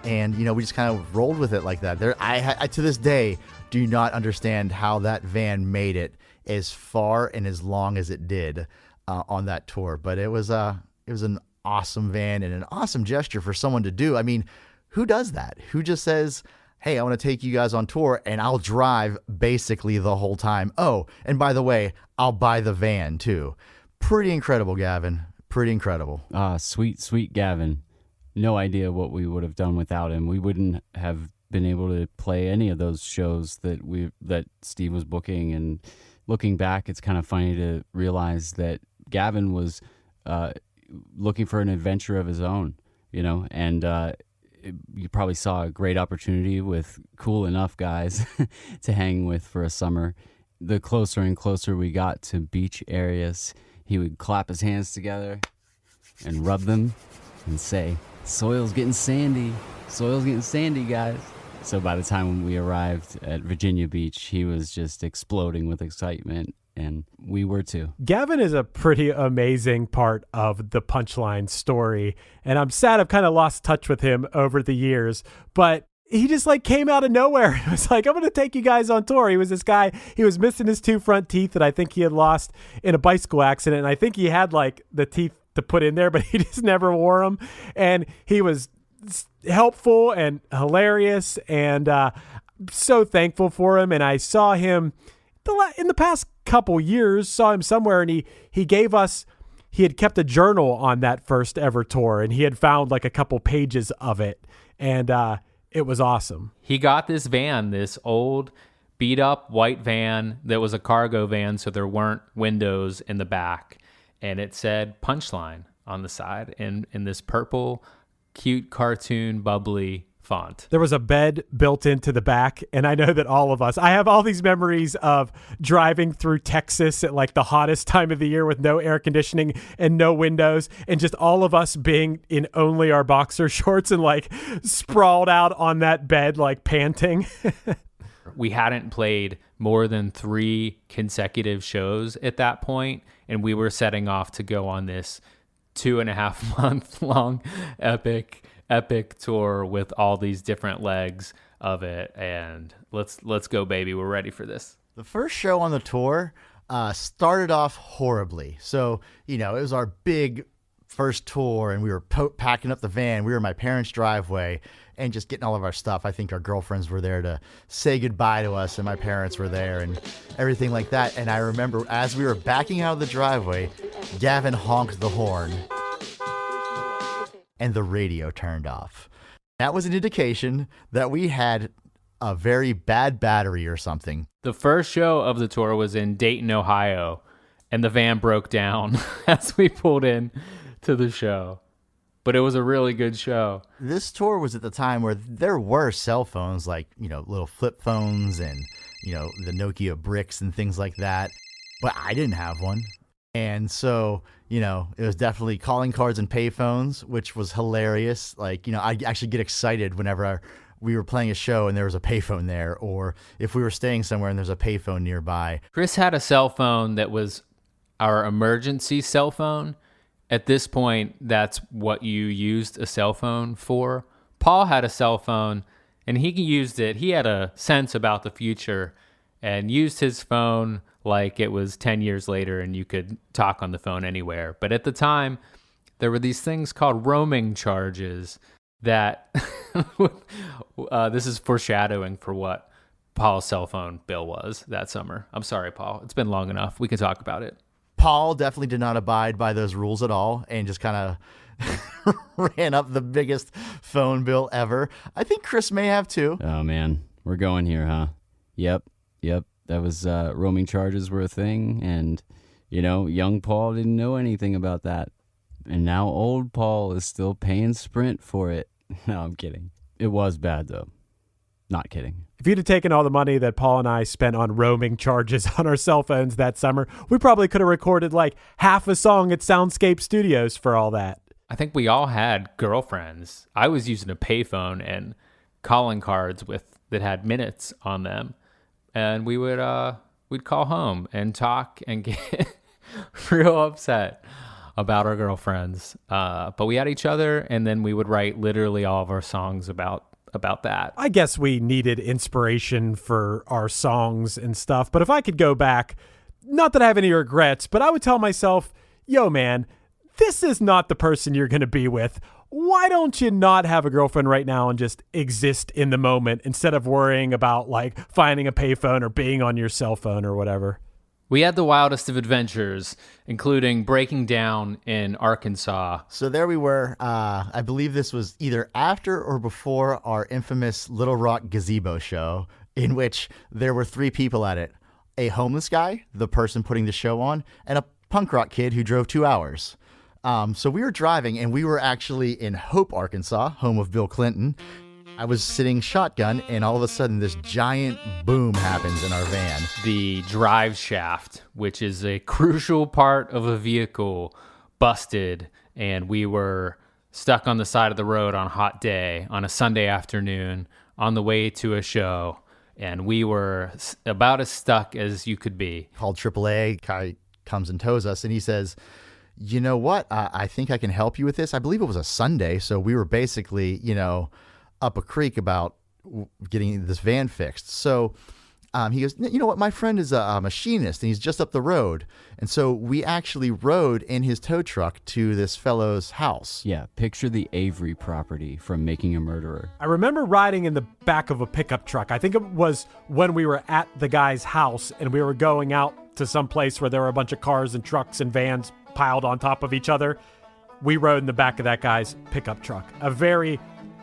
Speaker 4: and we just kind of rolled with it like that. I to this day do not understand how that van made it as far and as long as it did on that tour. But it was an awesome van and an awesome gesture for someone to do. I mean, who does that? Who just says, hey, I want to take you guys on tour and I'll drive basically the whole time. Oh, and by the way, I'll buy the van too. Pretty incredible, Gavin. Pretty incredible.
Speaker 6: Sweet Gavin. No idea what we would have done without him. We wouldn't have been able to play any of those shows that Steve was booking. And looking back, it's kind of funny to realize that Gavin was looking for an adventure of his own, and you probably saw a great opportunity with cool enough guys to hang with for a summer. The closer and closer we got to beach areas, he would clap his hands together and rub them and say, soil's getting sandy, guys. So by the time we arrived at Virginia Beach, he was just exploding with excitement, and we were too.
Speaker 3: Gavin is a pretty amazing part of the Punchline story, and I'm sad I've kind of lost touch with him over the years, but he just like came out of nowhere. It was like, I'm going to take you guys on tour. He was this guy, he was missing his 2 front teeth that I think he had lost in a bicycle accident. And I think he had like the teeth to put in there, but he just never wore them. And he was helpful and hilarious, and so thankful for him. And I saw him in the past couple years, saw him somewhere, and he gave us, he had kept a journal on that first ever tour, and he had found like a couple pages of it. And, it was awesome.
Speaker 5: He got this van, this old beat up white van that was a cargo van, so there weren't windows in the back. And it said Punchline on the side in this purple, cute cartoon, bubbly font.
Speaker 3: There was a bed built into the back, and I know that I have all these memories of driving through Texas at like the hottest time of the year with no air conditioning and no windows, and just all of us being in only our boxer shorts and like sprawled out on that bed like panting.
Speaker 5: We hadn't played more than 3 consecutive shows at that point, and we were setting off to go on this 2.5 month long epic tour with all these different legs of it. And let's go, baby. We're ready for this.
Speaker 4: The first show on the tour started off horribly. So, it was our big first tour, and we were packing up the van. We were in my parents' driveway and just getting all of our stuff. I think our girlfriends were there to say goodbye to us, and my parents were there and everything like that. And I remember as we were backing out of the driveway, Gavin honked the horn and the radio turned off. That was an indication that we had a very bad battery or something.
Speaker 5: The first show of the tour was in Dayton, Ohio, and the van broke down as we pulled in to the show. But it was a really good show.
Speaker 4: This tour was at the time where there were cell phones, like, little flip phones and, the Nokia bricks and things like that. But I didn't have one. And so, it was definitely calling cards and payphones, which was hilarious. Like, I actually get excited whenever we were playing a show and there was a payphone there, or if we were staying somewhere and there's a payphone nearby.
Speaker 5: Chris had a cell phone that was our emergency cell phone. At this point, that's what you used a cell phone for. Paul had a cell phone And he used it. He had a sense about the future and used his phone like it was 10 years later and you could talk on the phone anywhere. But at the time, there were these things called roaming charges that this is foreshadowing for what Paul's cell phone bill was that summer. I'm sorry, Paul. It's been long enough. We can talk about it.
Speaker 4: Paul definitely did not abide by those rules at all and just kind of ran up the biggest phone bill ever. I think Chris may have too.
Speaker 6: Oh, man. We're going here, huh? Yep. That was roaming charges were a thing. And, young Paul didn't know anything about that. And now old Paul is still paying Sprint for it. No, I'm kidding. It was bad, though. Not kidding.
Speaker 3: If you'd have taken all the money that Paul and I spent on roaming charges on our cell phones that summer, we probably could have recorded like half a song at Soundscape Studios for all that.
Speaker 5: I think we all had girlfriends. I was using a payphone and calling cards that had minutes on them. And we would we'd call home and talk and get real upset about our girlfriends. But we had each other, and then we would write literally all of our songs about that.
Speaker 3: I guess we needed inspiration for our songs and stuff. But if I could go back, not that I have any regrets, but I would tell myself, yo, man, this is not the person you're going to be with. Why don't you not have a girlfriend right now and just exist in the moment instead of worrying about like finding a payphone or being on your cell phone or whatever?
Speaker 5: We had the wildest of adventures, including breaking down in Arkansas.
Speaker 4: So there we were. I believe this was either after or before our infamous Little Rock gazebo show, in which there were 3 people at it. A homeless guy, the person putting the show on, and a punk rock kid who drove 2 hours. So we were driving, and we were actually in Hope, Arkansas, home of Bill Clinton. I was sitting shotgun, and all of a sudden this giant boom happens in our van.
Speaker 5: The drive shaft, which is a crucial part of a vehicle, busted, and we were stuck on the side of the road on a hot day, on a Sunday afternoon, on the way to a show, and we were about as stuck as you could be.
Speaker 4: Called AAA, Kai comes and tows us, and he says, you know what, I think I can help you with this. I believe it was a Sunday, so we were basically, up a creek about getting this van fixed. So he goes, you know what, my friend is a machinist and he's just up the road. And so we actually rode in his tow truck to this fellow's house.
Speaker 6: Yeah, picture the Avery property from Making a Murderer.
Speaker 3: I remember riding in the back of a pickup truck. I think it was when we were at the guy's house and we were going out to some place where there were a bunch of cars and trucks and vans piled on top of each other. We rode in the back of that guy's pickup truck. A very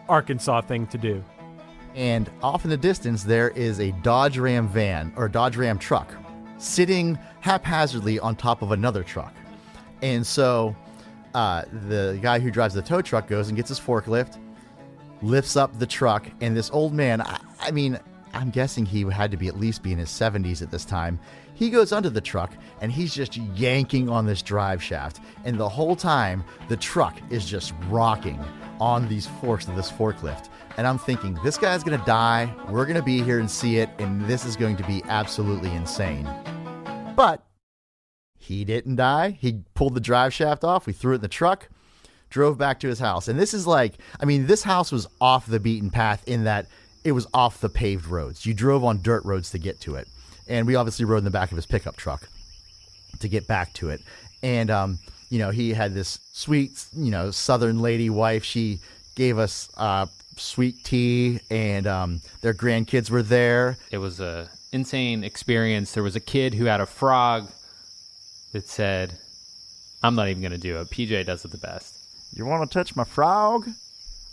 Speaker 3: Arkansas thing to do.
Speaker 4: And off in the distance, there is a Dodge Ram van or Dodge Ram truck sitting haphazardly on top of another truck. And so the guy who drives the tow truck goes and gets his forklift, lifts up the truck, and this old man, I mean, I'm guessing he had to be at least be in his 70s at this time. He goes under the truck and he's just yanking on this drive shaft. And the whole time, the truck is just rocking on these forks of this forklift. And I'm thinking, this guy's going to die. We're going to be here and see it. And this is going to be absolutely insane. But he didn't die. He pulled the drive shaft off. We threw it in the truck, drove back to his house. And this is like, I mean, this house was off the beaten path in that it was off the paved roads. You drove on dirt roads to get to it. And we obviously rode in the back of his pickup truck to get back to it. And, he had this sweet, Southern lady wife. She gave us sweet tea, and their grandkids were there.
Speaker 5: It was an insane experience. There was a kid who had a frog that said, I'm not even going to do it. PJ does it the best.
Speaker 4: You want to touch my frog?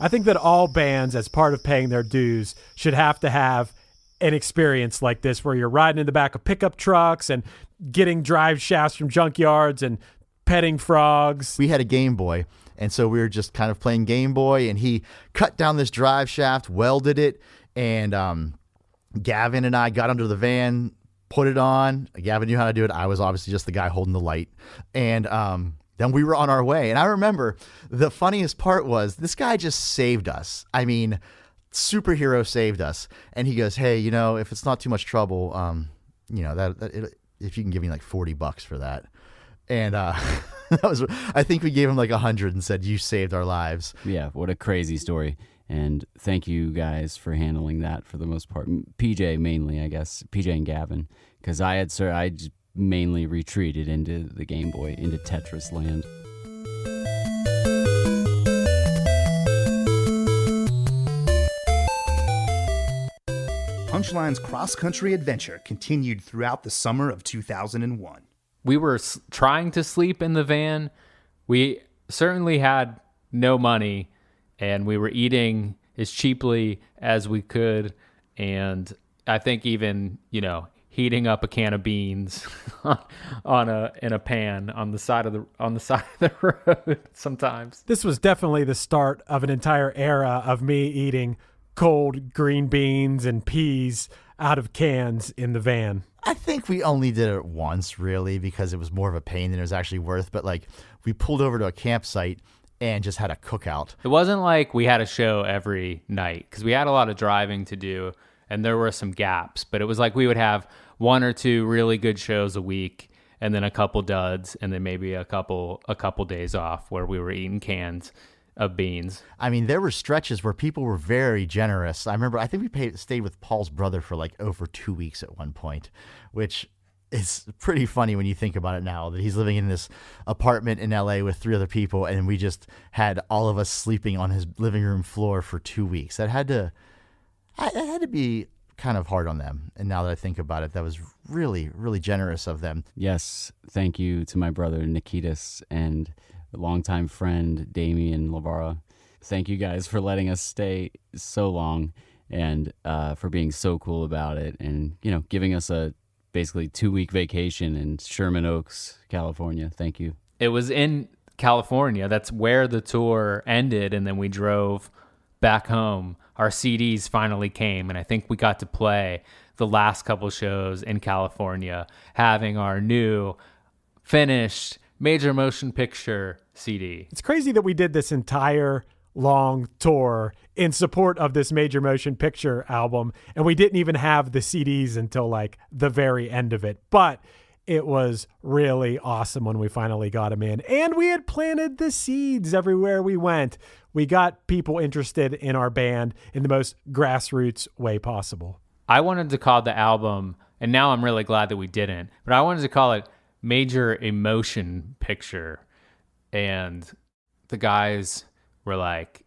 Speaker 3: I think that all bands, as part of paying their dues, should have to have an experience like this where you're riding in the back of pickup trucks and getting drive shafts from junkyards and petting frogs.
Speaker 4: We had a Game Boy, and so we were just kind of playing Game Boy, and he cut down this drive shaft, welded it, and Gavin and I got under the van, put it on. Gavin knew how to do it. I was obviously just the guy holding the light. And then we were on our way. And I remember the funniest part was this guy just saved us. I mean, superhero saved us. And he goes, hey, if it's not too much trouble, if you can give me like $40 for that. And that was, I think we gave him like 100 and said, you saved our lives.
Speaker 6: Yeah, what a crazy story. And thank you guys for handling that for the most part. PJ mainly, I guess. PJ and Gavin. Because I just mainly retreated into the Game Boy, into Tetris land.
Speaker 1: Punchline's cross-country adventure continued throughout the summer of 2001.
Speaker 5: We were trying to sleep in the van. We certainly had no money, and we were eating as cheaply as we could. And I think even, heating up a can of beans in a pan on the side of the road sometimes.
Speaker 3: This was definitely the start of an entire era of me eating cold green beans and peas out of cans in the van.
Speaker 4: I think we only did it once, really, because it was more of a pain than it was actually worth. But we pulled over to a campsite and just had a cookout.
Speaker 5: It wasn't like we had a show every night because we had a lot of driving to do and there were some gaps. But it was like we would have one or two really good shows a week and then a couple duds and then maybe a couple days off where we were eating cans of beans.
Speaker 4: I mean, there were stretches where people were very generous. I think we stayed with Paul's brother for over 2 weeks at one point, which is pretty funny when you think about it now, that he's living in this apartment in LA with 3 other people, and we just had all of us sleeping on his living room floor for 2 weeks. That had to be kind of hard on them. And now that I think about it, that was really, really generous of them.
Speaker 6: Yes, thank you to my brother Nikitas and longtime friend Damian Lavara. Thank you guys for letting us stay so long and for being so cool about it and giving us a basically 2-week vacation in Sherman Oaks, California. Thank you.
Speaker 5: It was in California. That's where the tour ended, and then we drove back home. Our CDs finally came, and I think we got to play the last couple shows in California, having our new finished major motion picture CD.
Speaker 3: It's crazy that we did this entire long tour in support of this major motion picture album, and we didn't even have the CDs until the very end of it. But it was really awesome when we finally got them in, and we had planted the seeds everywhere we went. We got people interested in our band in the most grassroots way possible.
Speaker 5: I wanted to call the album, and now I'm really glad that we didn't, but I wanted to call it Major Emotion Picture. And the guys were like,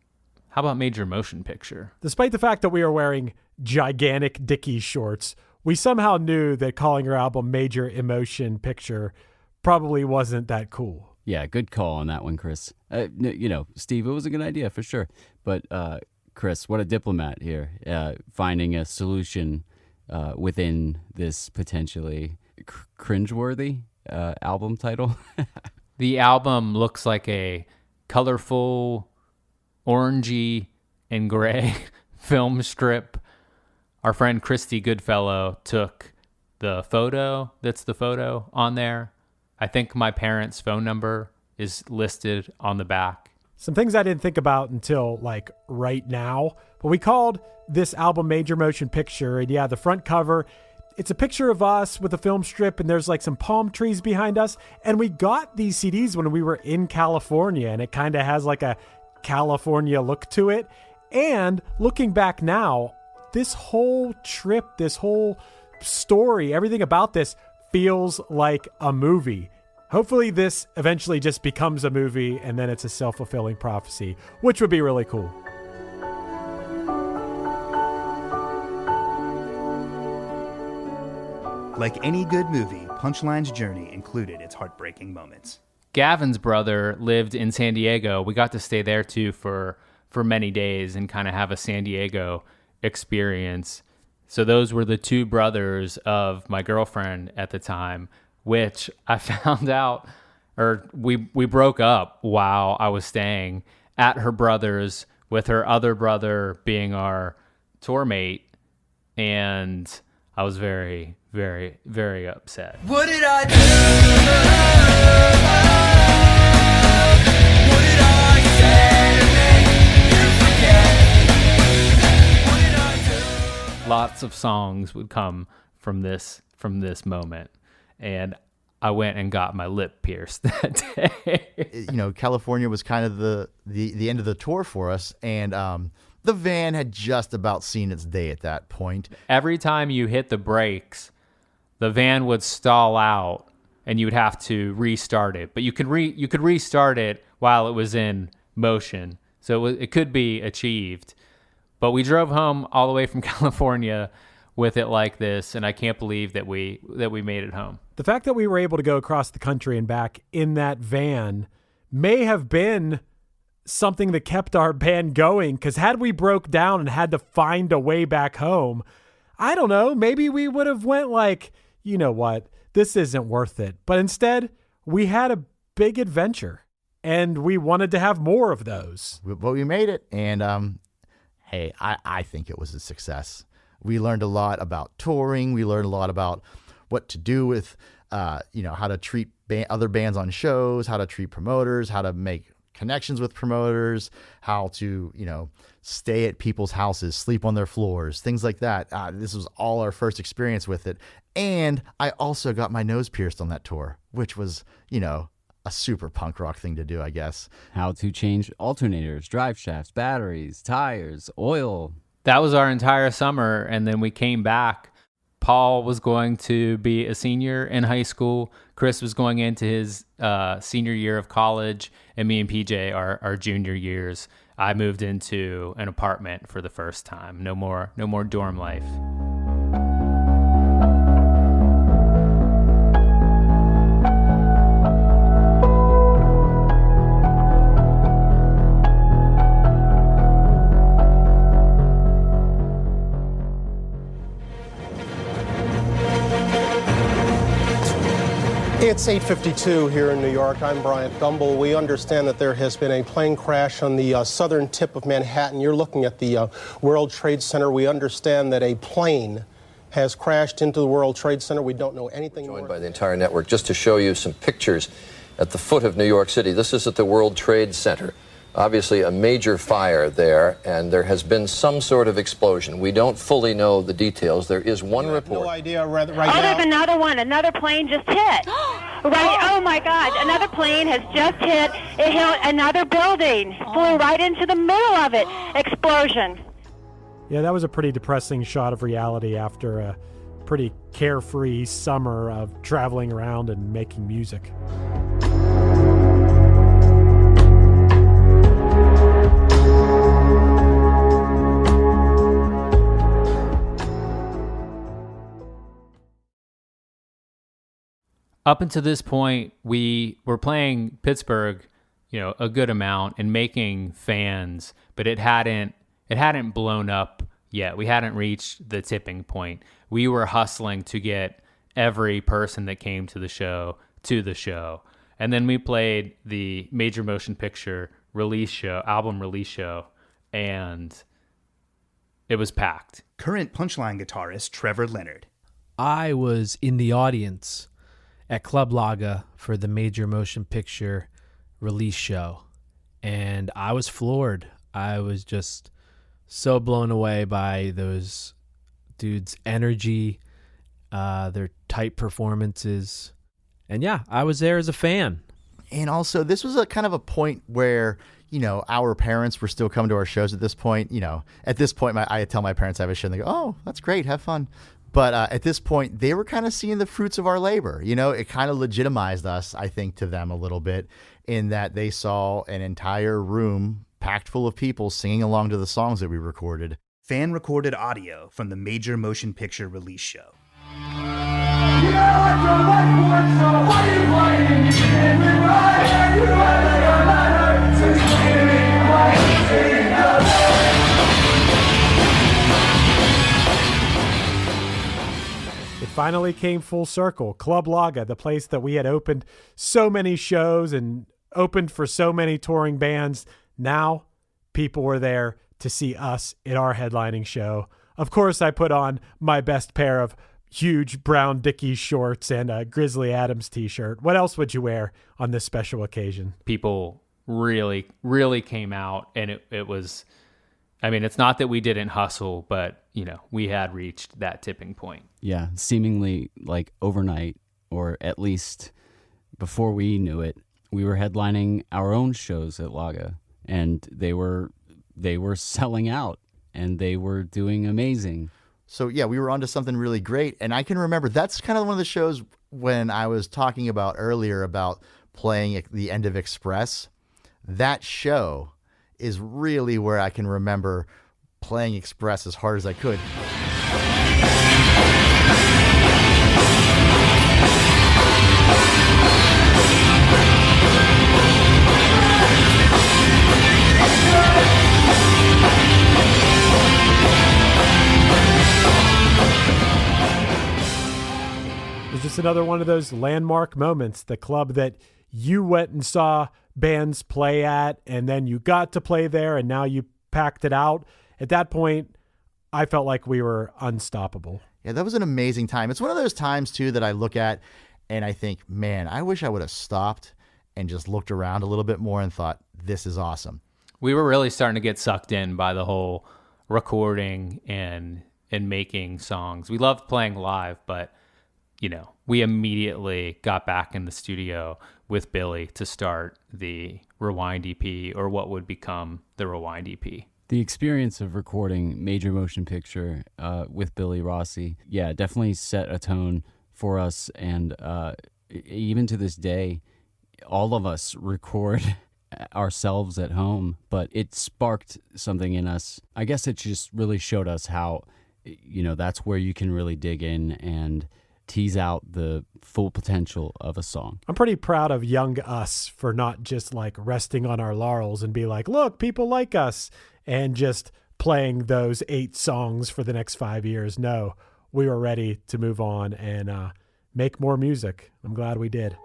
Speaker 5: how about Major Motion Picture?
Speaker 3: Despite the fact that we were wearing gigantic Dickies shorts, we somehow knew that calling our album Major Emotion Picture probably wasn't that cool.
Speaker 6: Yeah, good call on that one, Chris. Steve, it was a good idea for sure. But Chris, what a diplomat here, finding a solution within this potentially cringeworthy album title.
Speaker 5: The album looks like a colorful, orangey and gray film strip. Our friend Christy Goodfellow took the photo. That's the photo on there. I think my parents' phone number is listed on the back.
Speaker 3: Some things I didn't think about until right now, but we called this album Major Motion Picture. And yeah, the front cover, it's a picture of us with a film strip, and there's some palm trees behind us. And we got these CDs when we were in California, and it kind of has a California look to it. And looking back now, this whole trip, this whole story, everything about this feels like a movie. Hopefully this eventually just becomes a movie, and then it's a self-fulfilling prophecy, which would be really cool.
Speaker 1: Like any good movie, Punchline's journey included its heartbreaking moments.
Speaker 5: Gavin's brother lived in San Diego. We got to stay there too for many days and kind of have a San Diego experience. So those were the two brothers of my girlfriend at the time, which I found out, or we broke up while I was staying at her brother's with her other brother being our tour mate. And I was very, very, very upset.
Speaker 8: What did I do? What did I say to make you forget? What did I do?
Speaker 5: Lots of songs would come from this moment, and I went and got my lip pierced that day.
Speaker 4: California was kind of the end of the tour for us, and the van had just about seen its day at that point.
Speaker 5: Every time you hit the brakes, the van would stall out and you would have to restart it. But you could restart it while it was in motion. So it could be achieved. But we drove home all the way from California with it like this, and I can't believe that we made it home.
Speaker 3: The fact that we were able to go across the country and back in that van may have been something that kept our band going, because had we broke down and had to find a way back home, I don't know, maybe we would have went like, you know what, this isn't worth it. But instead, we had a big adventure, and we wanted to have more of those.
Speaker 4: But we made it, and hey, I think it was a success. We learned a lot about touring. We learned a lot about what to do with, how to treat other bands on shows, how to treat promoters, how to make connections with promoters, how to, stay at people's houses, sleep on their floors, things like that. This was all our first experience with it. And I also got my nose pierced on that tour, which was, a super punk rock thing to do, I guess.
Speaker 6: How to change alternators, drive shafts, batteries, tires, oil.
Speaker 5: That was our entire summer, and then we came back. Paul was going to be a senior in high school. Chris was going into his senior year of college, and me and PJ our junior years. I moved into an apartment for the first time. No more dorm life.
Speaker 21: It's 8:52 here in New York. I'm Bryant Gumbel. We understand that there has been a plane crash on the southern tip of Manhattan. You're looking at the World Trade Center. We understand that a plane has crashed into the World Trade Center. We don't know anything more.
Speaker 22: Joined by the entire network just to show you some pictures at the foot of New York City. This is at the World Trade Center. Obviously a major fire there, and there has been some sort of explosion. We don't fully know the details. There is one report.
Speaker 21: No idea right now.
Speaker 23: There's another one. Another plane just hit. Right. Oh, my God. Another plane has just hit. It hit another building. Flew right into the middle of it. Explosion.
Speaker 3: Yeah, that was a pretty depressing shot of reality after a pretty carefree summer of traveling around and making music.
Speaker 5: Up until this point, we were playing Pittsburgh, a good amount and making fans, but it hadn't blown up yet. We hadn't reached the tipping point. We were hustling to get every person that came to the show. And then we played the Major Motion Picture album release show, and it was packed.
Speaker 1: Current Punchline guitarist Trevor Leonard.
Speaker 24: I was in the audience at Club Laga for the Major Motion Picture release show, and I was floored. I was just so blown away by those dudes' energy, their tight performances, and yeah, I was there as a fan.
Speaker 4: And also, this was a kind of a point where, our parents were still coming to our shows at this point. At this point, I tell my parents I have a show, and they go, "Oh, that's great, have fun." But at this point, they were kind of seeing the fruits of our labor. It kind of legitimized us, I think, to them a little bit, in that they saw an entire room packed full of people singing along to the songs that we recorded.
Speaker 1: Fan-recorded audio from the Major Motion Picture release show.
Speaker 3: Finally came full circle. Club Laga, the place that we had opened so many shows and opened for so many touring bands. Now people were there to see us at our headlining show. Of course, I put on my best pair of huge brown Dickies shorts and a Grizzly Adams t-shirt. What else would you wear on this special occasion?
Speaker 5: People really, really came out, and it was, it's not that we didn't hustle, but we had reached that tipping point.
Speaker 6: Yeah, seemingly like overnight, or at least before we knew it, we were headlining our own shows at Laga, and they were they were selling out and they were doing amazing.
Speaker 4: So yeah, we were onto something really great. And I can remember that's kind of one of the shows when I was talking about earlier about playing at the end of Express. That show is really where I can remember playing Express as hard as I could.
Speaker 3: It's just another one of those landmark moments, the club that you went and saw bands play at, and then you got to play there, and now you packed it out. At that point, I felt like we were unstoppable.
Speaker 4: Yeah, that was an amazing time. It's one of those times, too, that I look at and I think, man, I wish I would have stopped and just looked around a little bit more and thought, this is awesome.
Speaker 5: We were really starting to get sucked in by the whole recording and making songs. We loved playing live, but we immediately got back in the studio with Billy to start the Rewind EP, or what would become the Rewind EP.
Speaker 6: The experience of recording Major Motion Picture with Billy Rossi, definitely set a tone for us. And even to this day, all of us record ourselves at home, but it sparked something in us. I guess it just really showed us how, that's where you can really dig in and tease out the full potential of a song.
Speaker 3: I'm pretty proud of young us for not just like resting on our laurels and be like, look, people like us, and just playing those 8 songs for the next 5 years. No, we were ready to move on and make more music. I'm glad we did.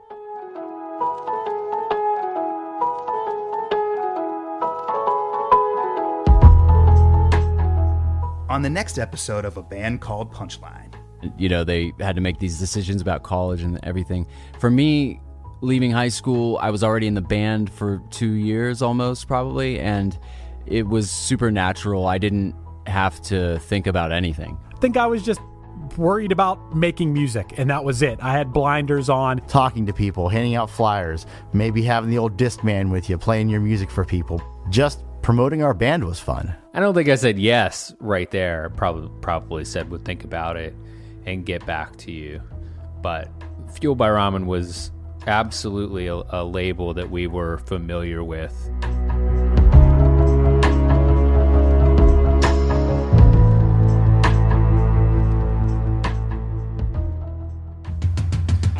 Speaker 1: On the next episode of A Band Called Punchline.
Speaker 6: They had to make these decisions about college and everything. For me, leaving high school, I was already in the band for 2 years almost, probably, and it was super natural. I didn't have to think about anything.
Speaker 3: I think I was just worried about making music, and that was it. I had blinders on.
Speaker 4: Talking to people, handing out flyers, maybe having the old disc man with you, playing your music for people. Just promoting our band was fun.
Speaker 5: I don't think I said yes right there. Probably said would think about it and get back to you. But Fueled by Ramen was absolutely a label that we were familiar with.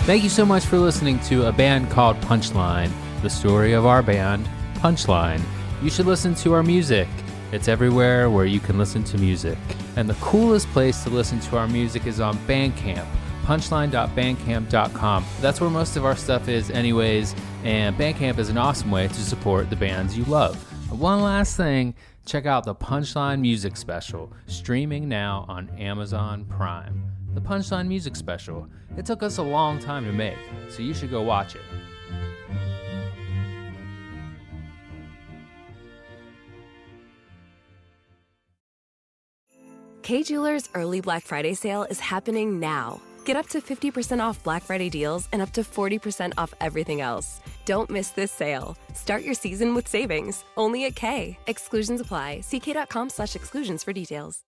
Speaker 5: Thank you so much for listening to A Band Called Punchline, the story of our band, Punchline. You should listen to our music. It's everywhere where you can listen to music. And the coolest place to listen to our music is on Bandcamp, punchline.bandcamp.com. That's where most of our stuff is anyways, and Bandcamp is an awesome way to support the bands you love. And one last thing, check out the Punchline Music Special, streaming now on Amazon Prime. The Punchline Music Special. It took us a long time to make, so you should go watch it.
Speaker 2: Kay Jewelers' early Black Friday sale is happening now. Get up to 50% off Black Friday deals and up to 40% off everything else. Don't miss this sale. Start your season with savings, only at Kay. Exclusions apply. See Kay.com/exclusions for details.